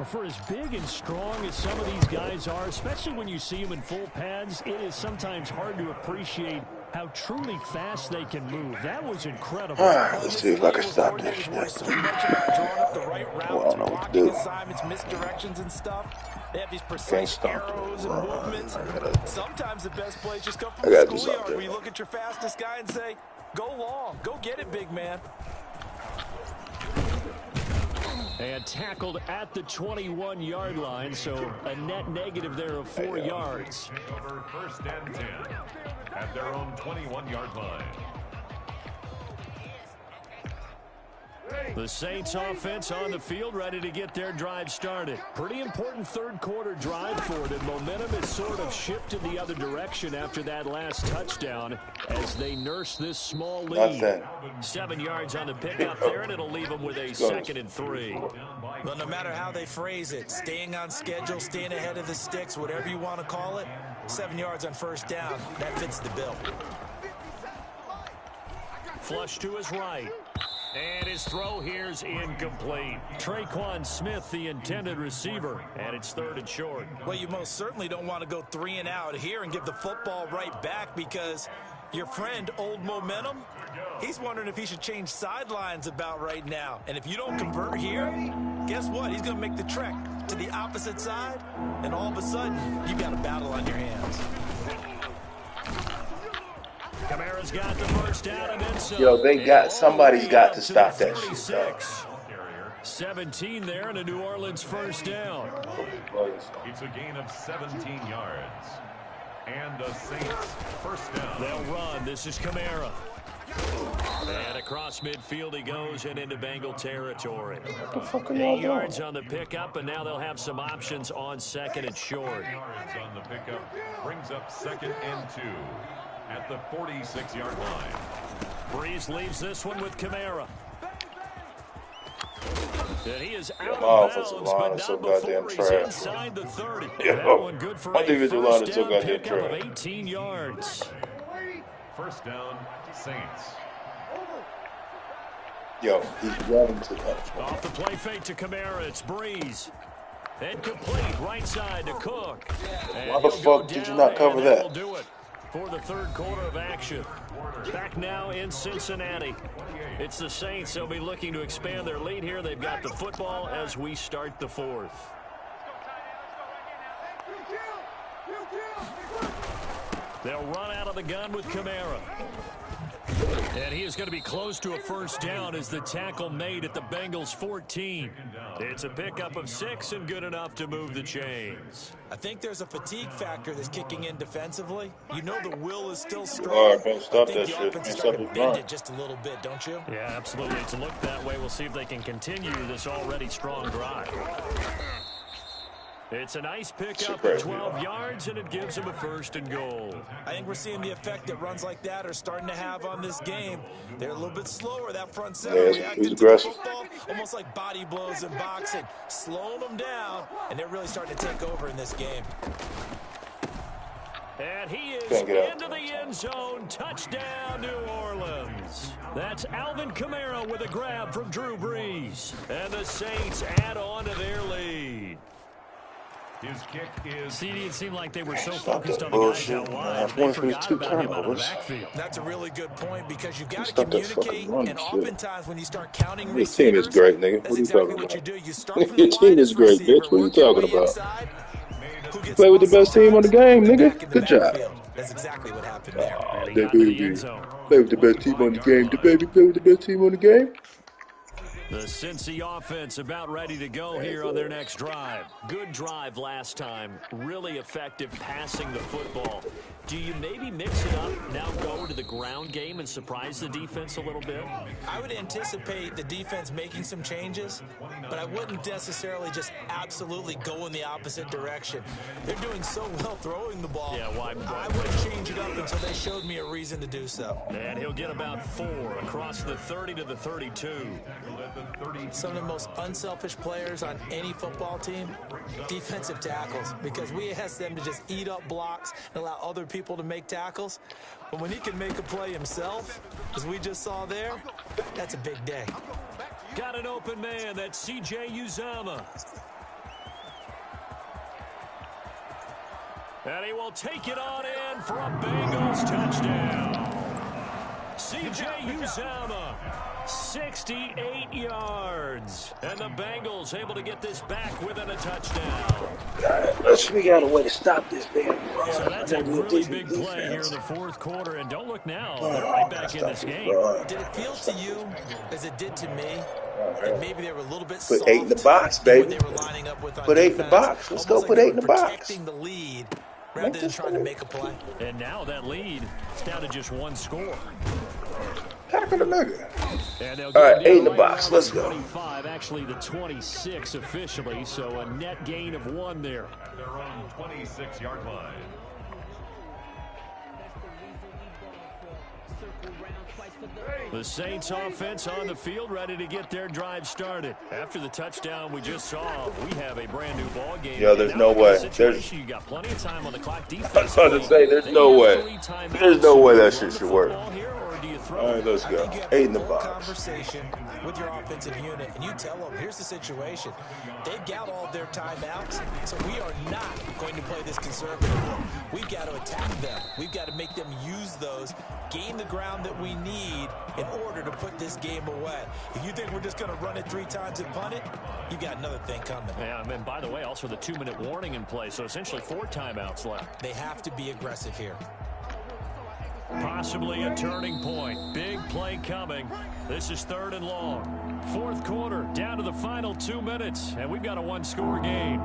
For as big and strong as some of these guys are, especially when you see them in full pads, it is sometimes hard to appreciate how truly fast they can move. That was incredible. Let's see if I can stop this shit. So much about drawing up the right routes, I don't know what to blocking do. assignments, misdirections and stuff. They have these precise arrows and movements. Sometimes the best plays just come from the schoolyard where you look at your fastest guy and say, go long, go get it, big man. And tackled at the 21-yard line, so a net negative there of 4 yards. Over 1st and 10 at their own 21-yard line. The Saints offense on the field, ready to get their drive started. Pretty important 3rd quarter drive for it, and momentum has sort of shifted the other direction after that last touchdown as they nurse this small lead. 7 yards on the pickup there, and it'll leave them with a 2nd and 3. Well, no matter how they phrase it, staying on schedule, staying ahead of the sticks, whatever you want to call it, 7 yards on 1st down, that fits the bill. Flush to his right. And his throw here's incomplete. Traquan Smith, the intended receiver, and it's 3rd and short. Well, you most certainly don't want to go 3 and out here and give the football right back because your friend, Old Momentum, he's wondering if he should change sidelines about right now. And if you don't convert here, guess what? He's going to make the trek to the opposite side, and all of a sudden, you've got a battle on your hands. Kamara's got the 1st down and then some. Yo, somebody's got to stop that shit, dog. 17 there and a New Orleans 1st down. It's a gain of 17 yards. And the Saints 1st down. They'll run. This is Kamara. And across midfield he goes and into Bengal territory. 8 yards on the pickup, and now they'll have some options on 2nd and short. Yards on the pickup brings up 2nd and 2 at the 46-yard line. Breeze leaves this one with Kamara. And he is out of bounds, but not before he's inside the 30. That one good for a 1st down pickup of 18 yards. 1st down, Saints. Yo, he's running to that. Off the play fake to Kamara, it's Breeze. And complete, right side to Cook. And why the fuck did you not cover that? Will do it for the 3rd quarter of action. Back now in Cincinnati. It's the Saints. They'll be looking to expand their lead here. They've got the football as we start the 4th. They'll run out of the gun with Kamara. And he is going to be close to a 1st down as the tackle made at the Bengals 14. It's a pickup of 6 and good enough to move the chains. I think there's a fatigue factor that's kicking in defensively. You know the will is still strong. All right, man, stop I think that the shit. offense is Stop starting it, to bend run. it just a little bit, don't you? Yeah, absolutely. It's looked that way. We'll see if they can continue this already strong drive. It's a nice pickup of 12 yards, and it gives them a 1st and goal. I think we're seeing the effect that runs like that are starting to have on this game. They're a little bit slower. That front center reacting to the football, almost like body blows in boxing, slowing them down, and they're really starting to take over in this game. And he is into the end zone. Touchdown, New Orleans. That's Alvin Kamara with a grab from Drew Brees. And the Saints add on to their lead. His kick is... CD, it seemed like they were so focused on the guys out wide, they forgot about him out of the backfield. That's a really good point because you've got to communicate, and oftentimes when you start counting Your receivers, team is great, nigga. What that's are you exactly talking what you about? do. You start from Your the team is widest great, receiver, bitch. What are you work your talking way about? inside. Who gets Play with the best team on the game, back nigga. in the Good job. backfield. That's exactly what happened there. And he got to the end zone. Play with the best team on the game. The baby play with the best team on the game. The Cincy offense about ready to go here on their next drive. Good drive last time. Really effective passing the football. Do you maybe mix it up, now go to the ground game and surprise the defense a little bit? I would anticipate the defense making some changes, but I wouldn't necessarily just absolutely go in the opposite direction. They're doing so well throwing the ball. Yeah, why? I wouldn't change it up until they showed me a reason to do so. And he'll get about 4 across the 30 to the 32. Some of the most unselfish players on any football team, defensive tackles, because we ask them to just eat up blocks and allow other people to make tackles. But when he can make a play himself, as we just saw there, that's a big day. Got an open man. That's C.J. Uzama. And he will take it on in for a Bengals touchdown. C.J. Uzama, 68 yards. And the Bengals able to get this back within a touchdown. Let's figure out a way to stop this damn. So that's a really big play here in the fourth quarter. And don't look now, they're right back in this game. Did it feel to you, as it did to me, that maybe they were a little bit Put soft 8 in the box, baby. when they were lining up with on Put 8 in the defense? box. Let's Almost go like put they 8 in were the box. protecting the lead rather than trying to make a play. And now that lead is down to just one score. Tackle the nigga. And they'll All right, get 8 in the right box. around Let's the go. 25, actually the 26 officially, so a net gain of 1 there. At their own 26-yard line. The Saints offense on the field, ready to get their drive started. After the touchdown we just saw, we have a brand new ball game. Yo, there's no way. You got plenty of time on the clock. I was about to say, there's no way. There's no way that shit should work. All right, let's go. 8 in the box. Conversation with your offensive unit, and you tell them, here's the situation. They've got all of their timeouts, so we are not going to play this conservative. We've got to attack them. We've got to make them use those, gain the ground that we need in order to put this game away. If you think we're just going to run it 3 times and punt it, you got another thing coming. Yeah, and by the way, also the 2-minute warning in play, so essentially 4 timeouts left. They have to be aggressive here. Possibly a turning point. Big play coming. This is 3rd and long. Fourth quarter, down to the final 2 minutes, and we've got a 1-score game.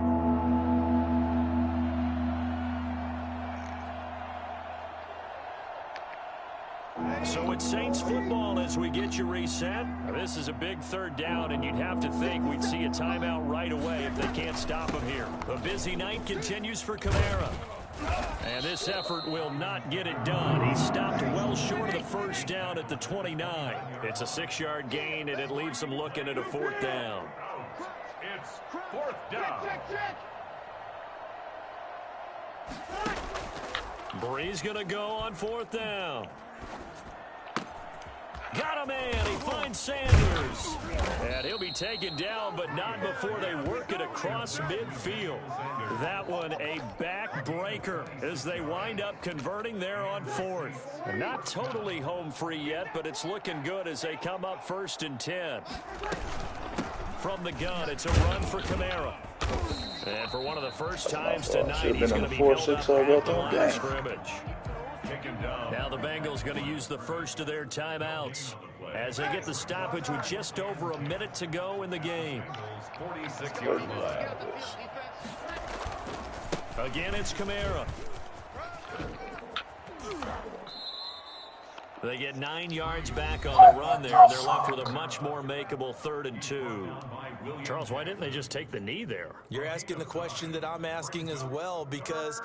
So it's Saints football as we get you reset. This is a big 3rd down, and you'd have to think we'd see a timeout right away if they can't stop him here. A busy night continues for Kamara. And this effort will not get it done. He stopped well short of the 1st down at the 29. It's a 6-yard gain, and it leaves them looking at a 4th down. It's 4th down. Bree's going to go on 4th down. Got a man. He finds Sanders. And he'll be taken down, but not before they work it across midfield. That one a backbreaker as they wind up converting there on 4th. Not totally home free yet, but it's looking good as they come up 1st and 10. From the gun, it's a run for Kamara. And for one of the first times tonight, he's going to be held up at the line of scrimmage. Now the Bengals going to use the first of their timeouts as they get the stoppage with just over a minute to go in the game. 46-yard line. Again, it's Kamara. They get 9 yards back on the run there, and they're left with a much more makeable 3rd and 2. Charles, why didn't they just take the knee there? You're asking the question that I'm asking as well, because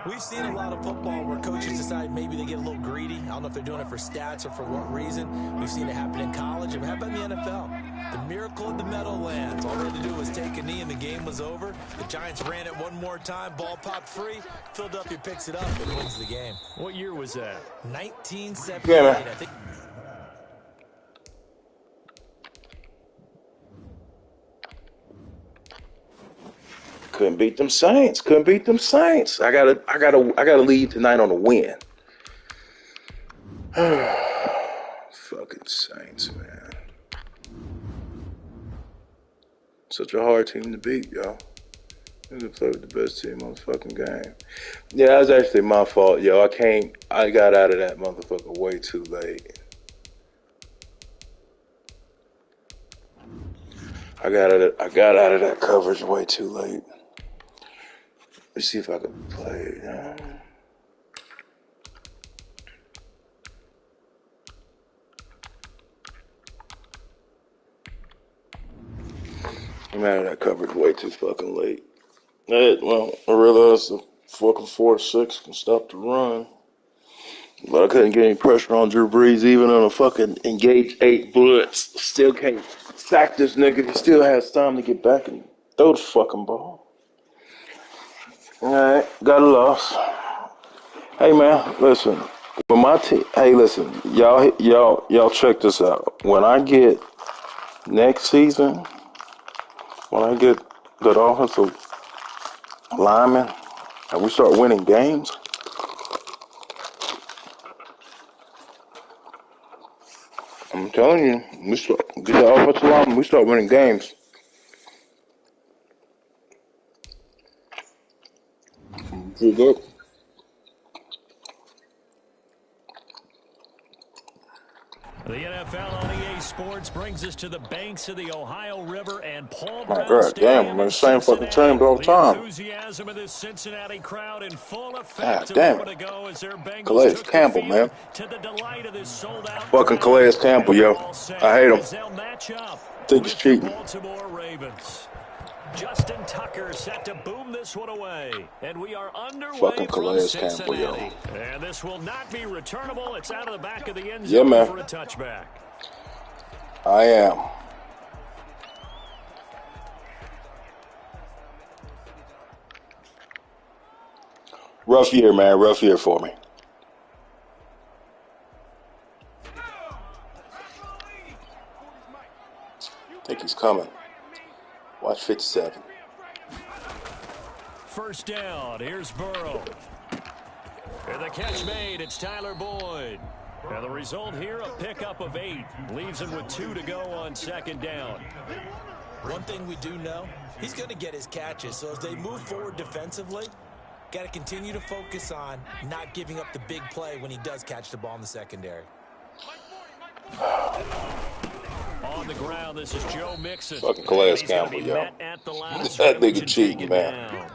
we've seen a lot of football where coaches decide maybe they get a little greedy. I don't know if they're doing it for stats or for what reason. We've seen it happen in college. And how about in the NFL? The miracle of the Meadowlands. All they had to do was take a knee and the game was over. The Giants ran it one more time. Ball popped free. Philadelphia picks it up and wins the game. What year was that? 1978, Yeah, man. I think. Couldn't beat them Saints. Couldn't beat them Saints. I gotta lead tonight on a win. Fucking Saints, man. Such a hard team to beat, yo. They play with the best team on the fucking game. Yeah, that was actually my fault, yo. I got out of that motherfucker way too late. I got out of that coverage way too late. Let's see if I can play. I'm out of that coverage way too fucking late. Well, I realized the fucking 4-6 can stop the run. But I couldn't get any pressure on Drew Brees, even on a fucking engage 8 blitz. Still can't sack this nigga. He still has time to get back and throw the fucking ball. Alright, got a loss. Hey man, listen. When my team, hey listen, y'all check this out. When I get next season, when I get that offensive lineman and we start winning games, I'm telling you, we start get the offensive lineman, we start winning games. Good. The NFL on EA Sports brings us to the banks of the Ohio River and Paul My Brown God, damn, Stadium we're in the same fucking Cincinnati. teams all the The time. enthusiasm of this Cincinnati crowd in full effect God a damn moment it. ago as their Bengals Calais took the Campbell, field man. to the delight of this sold-out Fucking crowd. Calais Campbell, And they're yo. all set I hate him. as they'll match up Think he's with the cheating. Baltimore Ravens. Justin Tucker set to boom this one away. And we are underway Fucking from Calais Campbell, yo. Cincinnati. And this will not be returnable. It's out of the back of the end Yeah, zone man. for a touchback. I am. Rough year, man. Rough year for me. I think he's coming. Watch 57. First down, here's Burrow. And the catch made, it's Tyler Boyd. And the result here, a pickup of 8. Leaves him with 2 to go on second down. One thing we do know, he's going to get his catches. So as they move forward defensively, got to continue to focus on not giving up the big play when he does catch the ball in the secondary. On the ground, this is Joe Mixon. Fucking Calais He's going to Campbell, be yo. met at the line of That scrimmage nigga and cheating, taken man. down.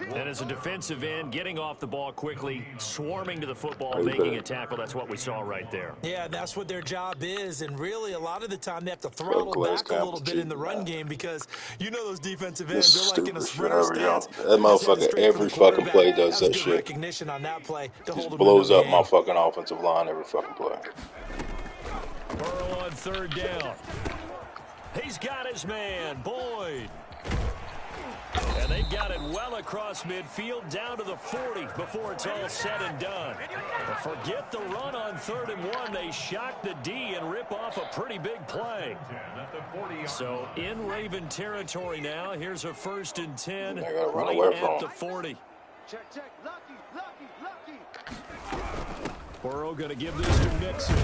And as a defensive end, getting off the ball quickly, swarming to the football, making a tackle, that's what we saw right there. Yeah, that's what their job is, and really a lot of the time they have to Fucking throttle Calais back a little Campbell's bit in the cheating, run man. game because you know those defensive This ends, they're like in a stupid shit sprinter ever, yo. stance. That Just headed motherfucker, straight for the every fucking quarterback. play does That was that good shit. recognition on that play to hold Just him in no blows up my gain. fucking offensive line every fucking play. Burrow on third down. He's got his man, Boyd. And they've got it well across midfield down to the 40 before it's all said and done. But forget the run on 3rd and 1. They shock the D and rip off a pretty big play. So in Raven territory now. Here's a 1st and 10 They gotta run right away at from the 40. Check, check. Lucky. Burrow going to give this to Mixon.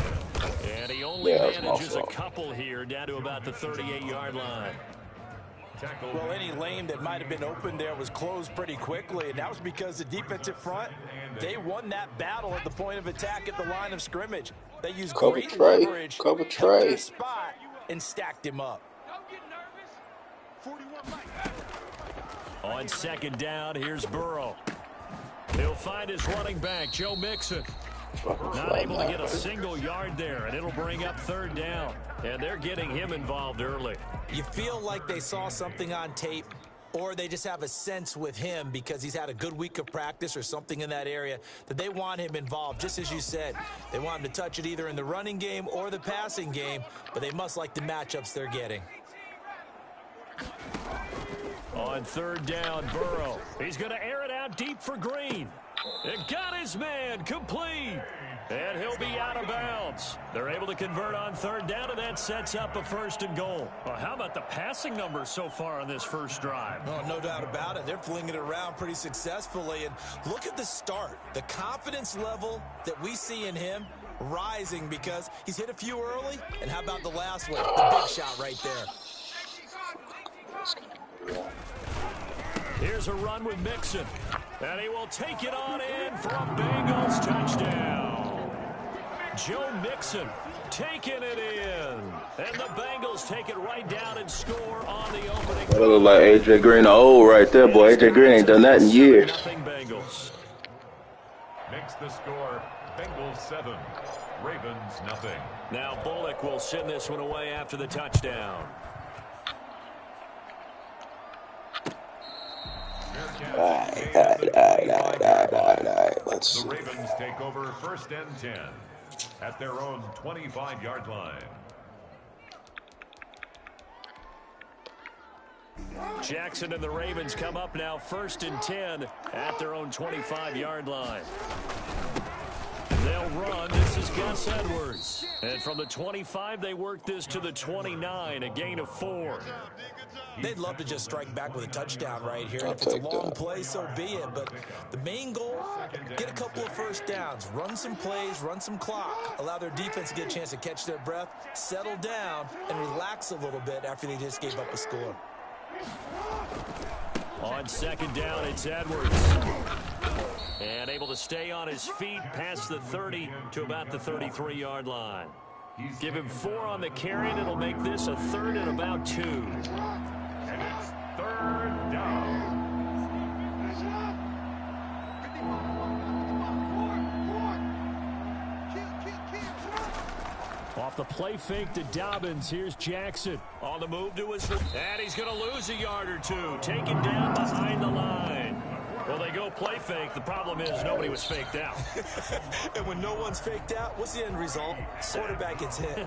And he only Yeah, manages a fault. couple here down to about the 38-yard line. Well, any lane that might have been open there was closed pretty quickly, and that was because the defensive front, they won that battle at the point of attack at the line of scrimmage. They used Cover great Trey. leverage, Cover held Trey. their spot, and stacked him up. Don't get nervous. 41 Mike. On second down, here's Burrow. He'll find his running back, Joe Mixon. Not able to get a single yard there, and it'll bring up 3rd down. And they're getting him involved early. You feel like they saw something on tape, or they just have a sense with him because he's had a good week of practice or something in that area that they want him involved. Just as you said, they want him to touch it either in the running game or the passing game, but they must like the matchups they're getting. On 3rd down, Burrow. He's going to air it out deep for Green. It got his man complete. And he'll be out of bounds. They're able to convert on 3rd down, and that sets up a 1st and goal. Well, how about the passing numbers so far on this first drive? Oh, no doubt about it. They're flinging it around pretty successfully. And look at the start. The confidence level that we see in him rising because he's hit a few early. And how about the last one? The big shot right there. Here's a run with Mixon. And he will take it on in for a Bengals touchdown. Joe Mixon taking it in. And the Bengals take it right down and score on the opening. That look like A.J. Green old right there, boy. A.J. Green ain't done that in years. Bengals. Makes the score Bengals 7, Ravens nothing. Now Bullock will send this one away after the touchdown. All right. Let's see. The Ravens take over 1st and 10 at their own 25-yard line. Jackson and the Ravens come up now 1st and 10 at their own 25-yard line. They'll run. This is Gus Edwards. And from the 25, they work this to the 29, a gain of 4. They'd love to just strike back with a touchdown right here. And if it's a long play, so be it. But the main goal, get a couple of first downs, run some plays, run some clock, allow their defense to get a chance to catch their breath, settle down, and relax a little bit after they just gave up a score. On 2nd down, it's Edwards. And able to stay on his feet past the 30 to about the 33-yard line. Give him 4 on the carry, and it'll make this a 3rd and about 2. And it's 3rd down. Off the play fake to Dobbins. Here's Jackson. On the move to his... And he's going to lose a yard or 2. Taken down behind the line. Well, they go play fake. The problem is nobody was faked out. And when no one's faked out, what's the end result? Quarterback gets hit.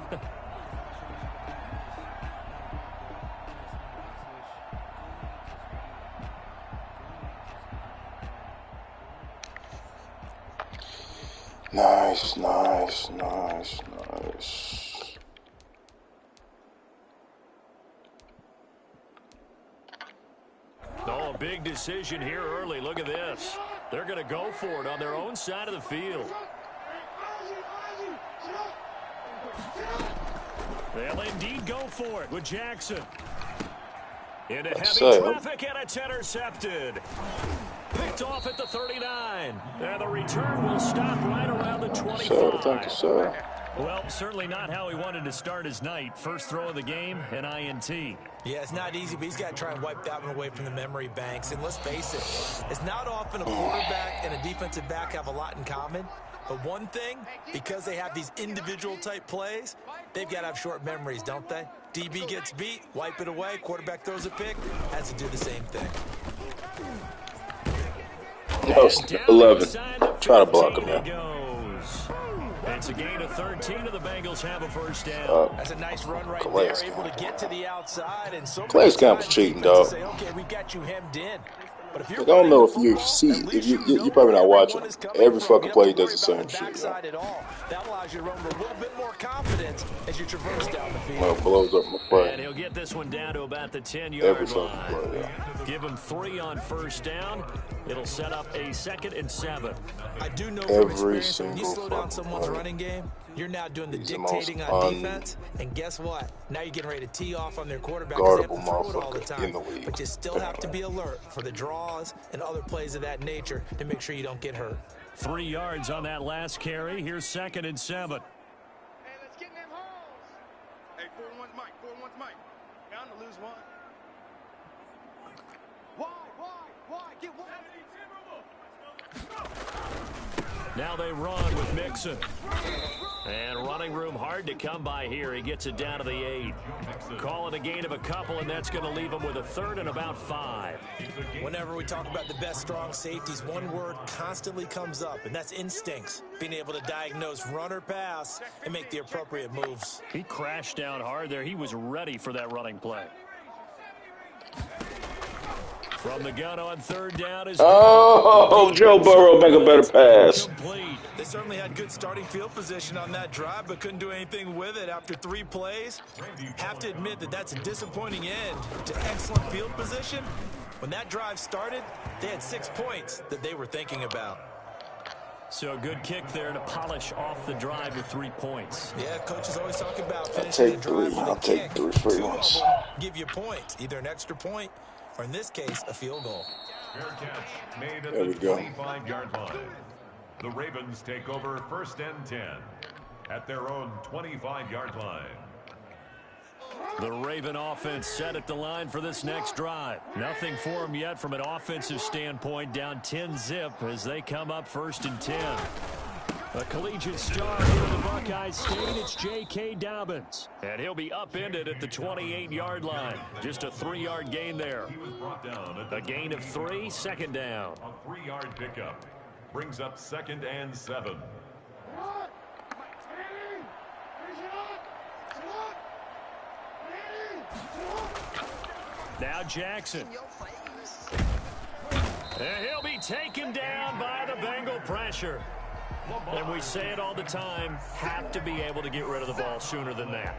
Nice. Oh, a big decision here early. Look at this. They're going to go for it on their own side of the field. They'll indeed go for it with Jackson. Into heavy traffic, and it's intercepted. Picked off at the 39. And the return will stop right around the 25. Thank you, sir. Well, certainly not how he wanted to start his night. First throw of the game, an INT. Yeah, it's not easy, but he's got to try and wipe that one away from the memory banks. And let's face it, it's not often a quarterback and a defensive back have a lot in common. But one thing, because they have these individual type plays, they've got to have short memories, don't they? DB gets beat, wipe it away, quarterback throws a pick, has to do the same thing. That was 11. Try to block him now. It's a gain of 13, and the Bengals have a first down. That's a nice run right there, able to get to the outside. And so Calais Campbell's cheating, dog. Say, okay, we got you hemmed in. But if you're I don't know if you see, if you probably not watching. Every fucking play does the same shit. That allows you to run with a little bit more confidence as you traverse down the field. Well, blows up my play. And he'll get this one down to about the 10-yard Every line. fucking play, yeah. Give him 3 on first down. It'll set up a 2nd and 7. I do know from Every experience when you slow down someone's running game, you're now doing the dictating on defense. And guess what? Now you're getting ready to tee off on their quarterback because they have to throw it all the time. But you still have to be alert for the draws and other plays of that nature to make sure you don't get hurt. 3 yards on that last carry. Here's 2nd and 7. Hey, let's get in them holes. Hey, 4-1's Mike. 4-1's Mike. Bound to lose one. Why? Get one. Now they run with Mixon. And running room hard to come by here. He gets it down to the 8. Call it a gain of a couple, and that's going to leave him with a 3rd and about 5. Whenever we talk about the best strong safeties, one word constantly comes up, and that's instincts. Being able to diagnose run or pass and make the appropriate moves. He crashed down hard there. He was ready for that running play. From the gun on 3rd down is... Oh, Joe Burrow make a better pass. Complete. They certainly had good starting field position on that drive, but couldn't do anything with it after 3 plays. Have to admit that that's a disappointing end to excellent field position. When that drive started, they had 6 points that they were thinking about. So a good kick there to polish off the drive with 3 points. Yeah, coaches always talk about finishing the drive with a kick. I'll take 3 free 2 ones. of them give you points, either an extra point or, in this case, a field goal. Fair catch made at There we the go. 25-yard line. The Ravens take over 1st and 10 at their own 25-yard line. The Raven offense set at the line for this next drive. Nothing for them yet from an offensive standpoint. Down 10-zip as they come up 1st and 10. A collegiate star here in the Buckeye State, it's J.K. Dobbins. And he'll be upended at the 28-yard line. Just a 3-yard gain there. He was brought down at A gain of 3, 2nd down. A 3-yard pickup brings up 2nd and 7. Now Jackson. And he'll be taken down by the Bengal pressure. And we say it all the time, have to be able to get rid of the ball sooner than that.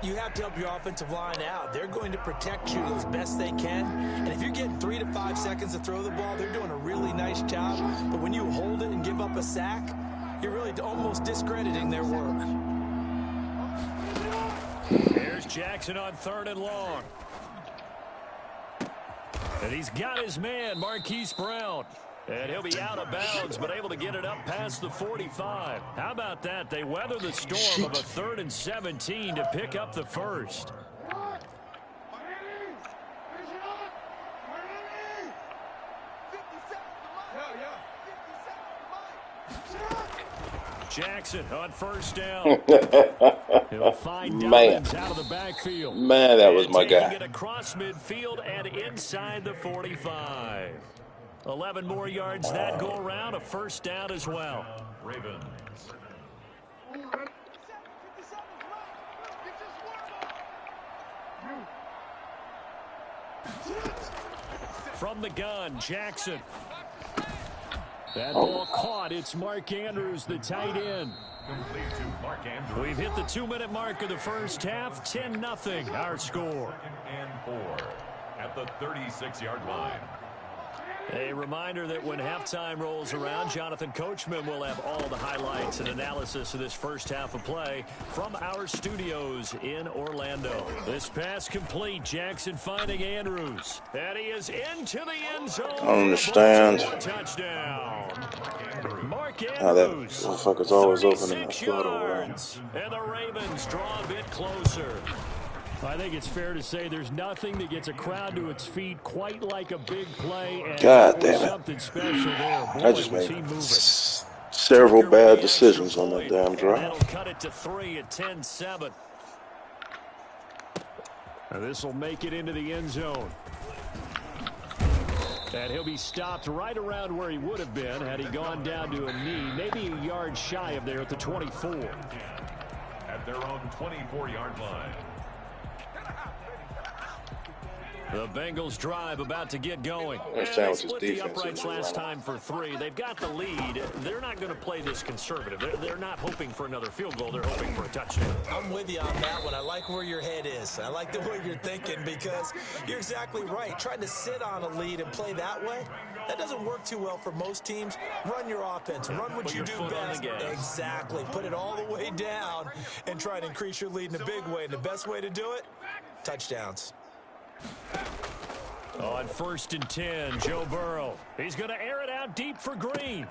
You have to help your offensive line out. They're going to protect you as best they can. And if you're getting 3 to 5 seconds to throw the ball, they're doing a really nice job. But when you hold it and give up a sack, you're really almost discrediting their work. Here's Jackson on 3rd and long. And he's got his man, Marquise Brown. And he'll be out of bounds, but able to get it up past the 45. How about that? They weather the storm of a 3rd and 17 to pick up the first. Jackson on 1st down. He'll find Dobbins out of the backfield. Man, that was my guy. Get across midfield and inside the 45. 11 more yards that go around, a 1st down as well. Ravens. From the gun, Jackson. That ball caught. It's Mark Andrews, the tight end. Complete to Mark Andrews. We've hit the 2-minute mark of the first half. 10-0 our score. 2nd and 4 at the 36-yard line. A reminder that when halftime rolls around, Jonathan Coachman will have all the highlights and analysis of this first half of play from our studios in Orlando. This pass complete. Jackson finding Andrews. And he is into the end zone. I don't understand. Touchdown. Mark How that Andrews. motherfucker's always open in the 36 slot over there. yards. And the Ravens draw a bit closer. I think it's fair to say there's nothing that gets a crowd to its feet quite like a big play. And God damn it. Something special there. Boy, I just was made he moving. several bad decisions on that damn And drive. that'll cut it to 3 at 10-7. And this will make it into the end zone. And he'll be stopped right around where he would have been had he gone down to a knee, maybe a yard shy of there at the 24. At their own 24-yard line. The Bengals drive about to get going. Understand They what this split the defense uprights is last running. time for 3. They've got the lead. They're not going to play this conservative. They're not hoping for another field goal. They're hoping for a touchdown. I'm with you on that one. I like where your head is. I like the way you're thinking because you're exactly right. Trying to sit on a lead and play that way, that doesn't work too well for most teams. Run your offense. Run what you do best. Exactly. Put it all the way down and try to increase your lead in a big way. And the best way to do it, touchdowns. On 1st and 10, Joe Burrow. He's going to air it out deep for Green.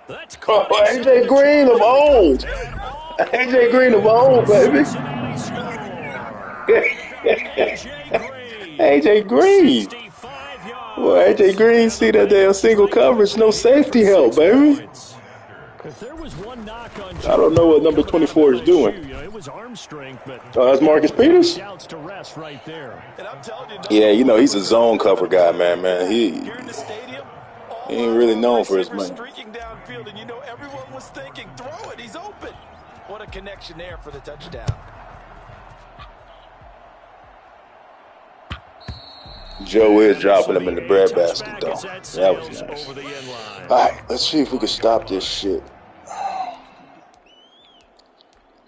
That's Oh, AJ Green of old. AJ Green of old, baby. AJ Green. Well, AJ Green see that damn single coverage, no safety help, baby. If there was one knock on I don't know what number 24 is doing. It was arm strength, but Oh, that's Marcus Peters? shouts to rest right there. And I'm telling you, Yeah, you know, he's a zone cover guy, man. He here in the stadium, he ain't really known for his receivers money. streaking downfield, and you know everyone was thinking, throw it, he's open. What a connection there for the touchdown. Joe is dropping him in the breadbasket, though. That was nice. Over the end line. All right, let's see if we can stop this shit.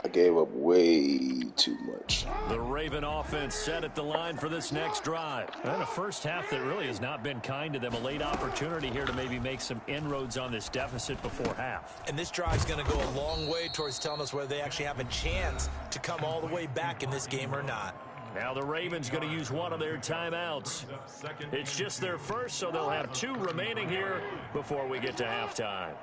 I gave up way too much. The Raven offense set at the line for this next drive. And a first half that really has not been kind to them. A late opportunity here to maybe make some inroads on this deficit before half. And this drive's going to go a long way towards telling us whether they actually have a chance to come all the way back in this game or not. Now the Ravens going to use one of their timeouts. It's just their first, so they'll have 2 remaining here before we get to halftime.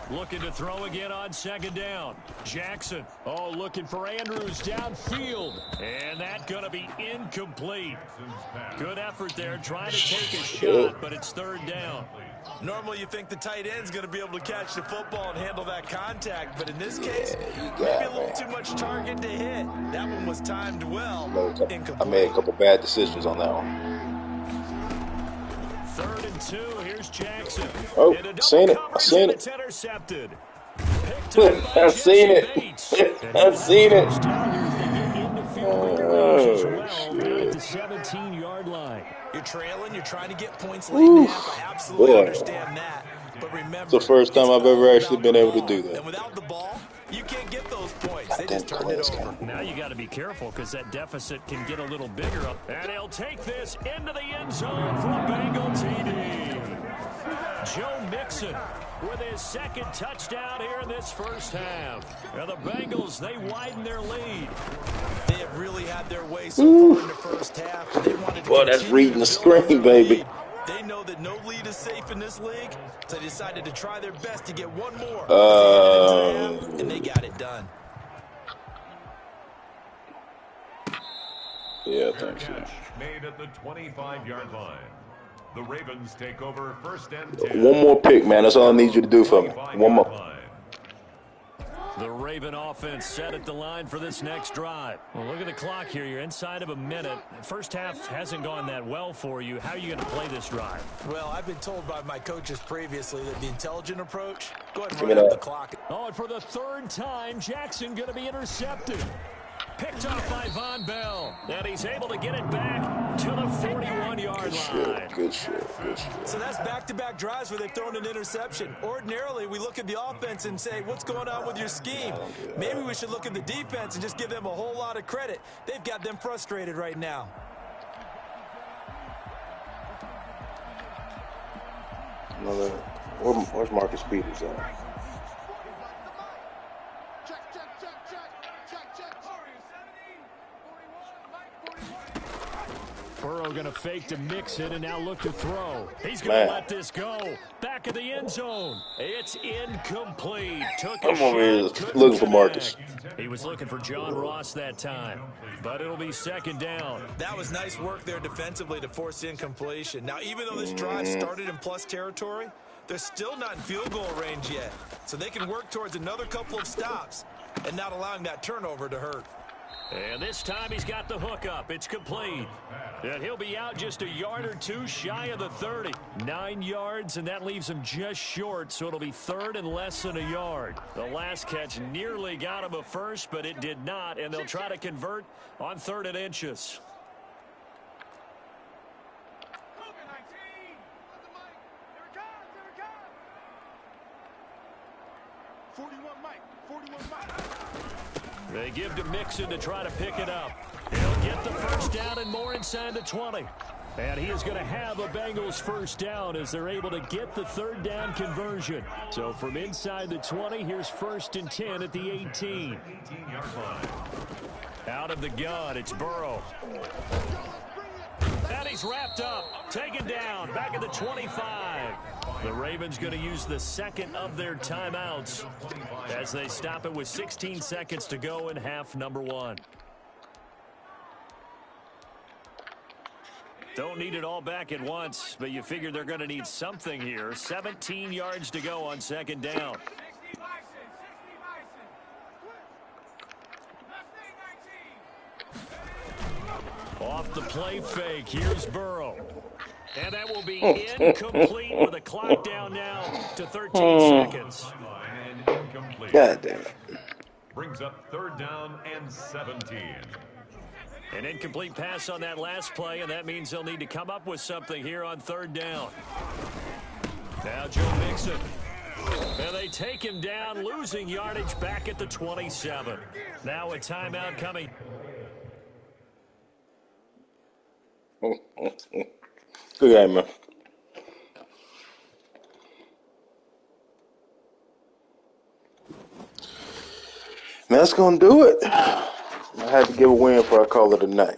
Looking to throw again on second down. Jackson, looking for Andrews downfield. And that's going to be incomplete. Good effort there trying to take a shot, but it's third down. Normally you think the tight end's going to be able to catch the football and handle that contact, but in this case, maybe a little too much target to hit. That one was timed well. I made a couple bad decisions on that one. 3rd and 2. Here's Jackson. Oh, seen it. I seen it. It's intercepted. I've seen it. I've seen it. Down at the 17-yard line. You're trailing. You're trying to get points late in half. I absolutely understand that. But remember, it's the first time I've ever actually been able to do that. And without the ball, you can't get those points. They just turned it over. Now you got to be careful because that deficit can get a little bigger. And he'll take this into the end zone for a Bengal TD. Joe Mixon with his second touchdown here in this first half. And the Bengals, they widen their lead. They have really had their way so far in the first half. They wanted to that's reading the screen, baby. They know that no lead is safe in this league, so they decided to try their best to get one more. And they got it done. Yeah, thanks. Made at the 25-yard line. The Ravens take over 1st and 10. One more pick, man. That's all I need you to do for me. One more. The Raven offense set at the line for this next drive. Well, look at the clock here. You're inside of a minute. First half hasn't gone that well for you. How are you going to play this drive? Well, I've been told by my coaches previously that the intelligent approach, go ahead and run out the clock. And for the 3rd time, Jackson going to be intercepted. Picked off by Von Bell. And he's able to get it back to the 41-yard line. Good shit. So that's back-to-back drives where they've thrown an interception. Ordinarily, we look at the offense and say, what's going on with your scheme? Maybe we should look at the defense and just give them a whole lot of credit. They've got them frustrated right now. Where's Marcus Peters at? Burrow going to fake to mix it and now look to throw. He's going to let this go. Back of the end zone. It's incomplete. I'm over here looking for Marcus. He was looking for John Ross that time, but it'll be 2nd down. That was nice work there defensively to force incompletion. Now, even though this drive started in plus territory, they're still not in field goal range yet, so they can work towards another couple of stops and not allowing that turnover to hurt. And this time he's got the hook up. It's complete. And he'll be out just a yard or two shy of the 30. 9 yards, and that leaves him just short, so it'll be 3rd and less than a yard. The last catch nearly got him a first, but it did not, and they'll try to convert on 3rd and inches. They give to Mixon to try to pick it up. He'll get the first down and more inside the 20. And he is going to have a Bengals first down as they're able to get the 3rd down conversion. So from inside the 20, here's 1st and 10 at the 18. Out of the gun, it's Burrow. And he's wrapped up, taken down, back at the 25. The Ravens going to use the 2nd of their timeouts as they stop it with 16 seconds to go in half number 1. Don't need it all back at once, but you figure they're going to need something here. 17 yards to go on 2nd down. Off the play fake, here's Burrow. And that will be incomplete with a clock down now to 13 seconds. God damn it. Brings up 3rd down and 17. An incomplete pass on that last play, and that means they'll need to come up with something here on 3rd down. Now Joe Mixon. And they take him down, losing yardage back at the 27. Now a timeout coming. Good game, man. That's going to do it. I had to give a win before I call it a night.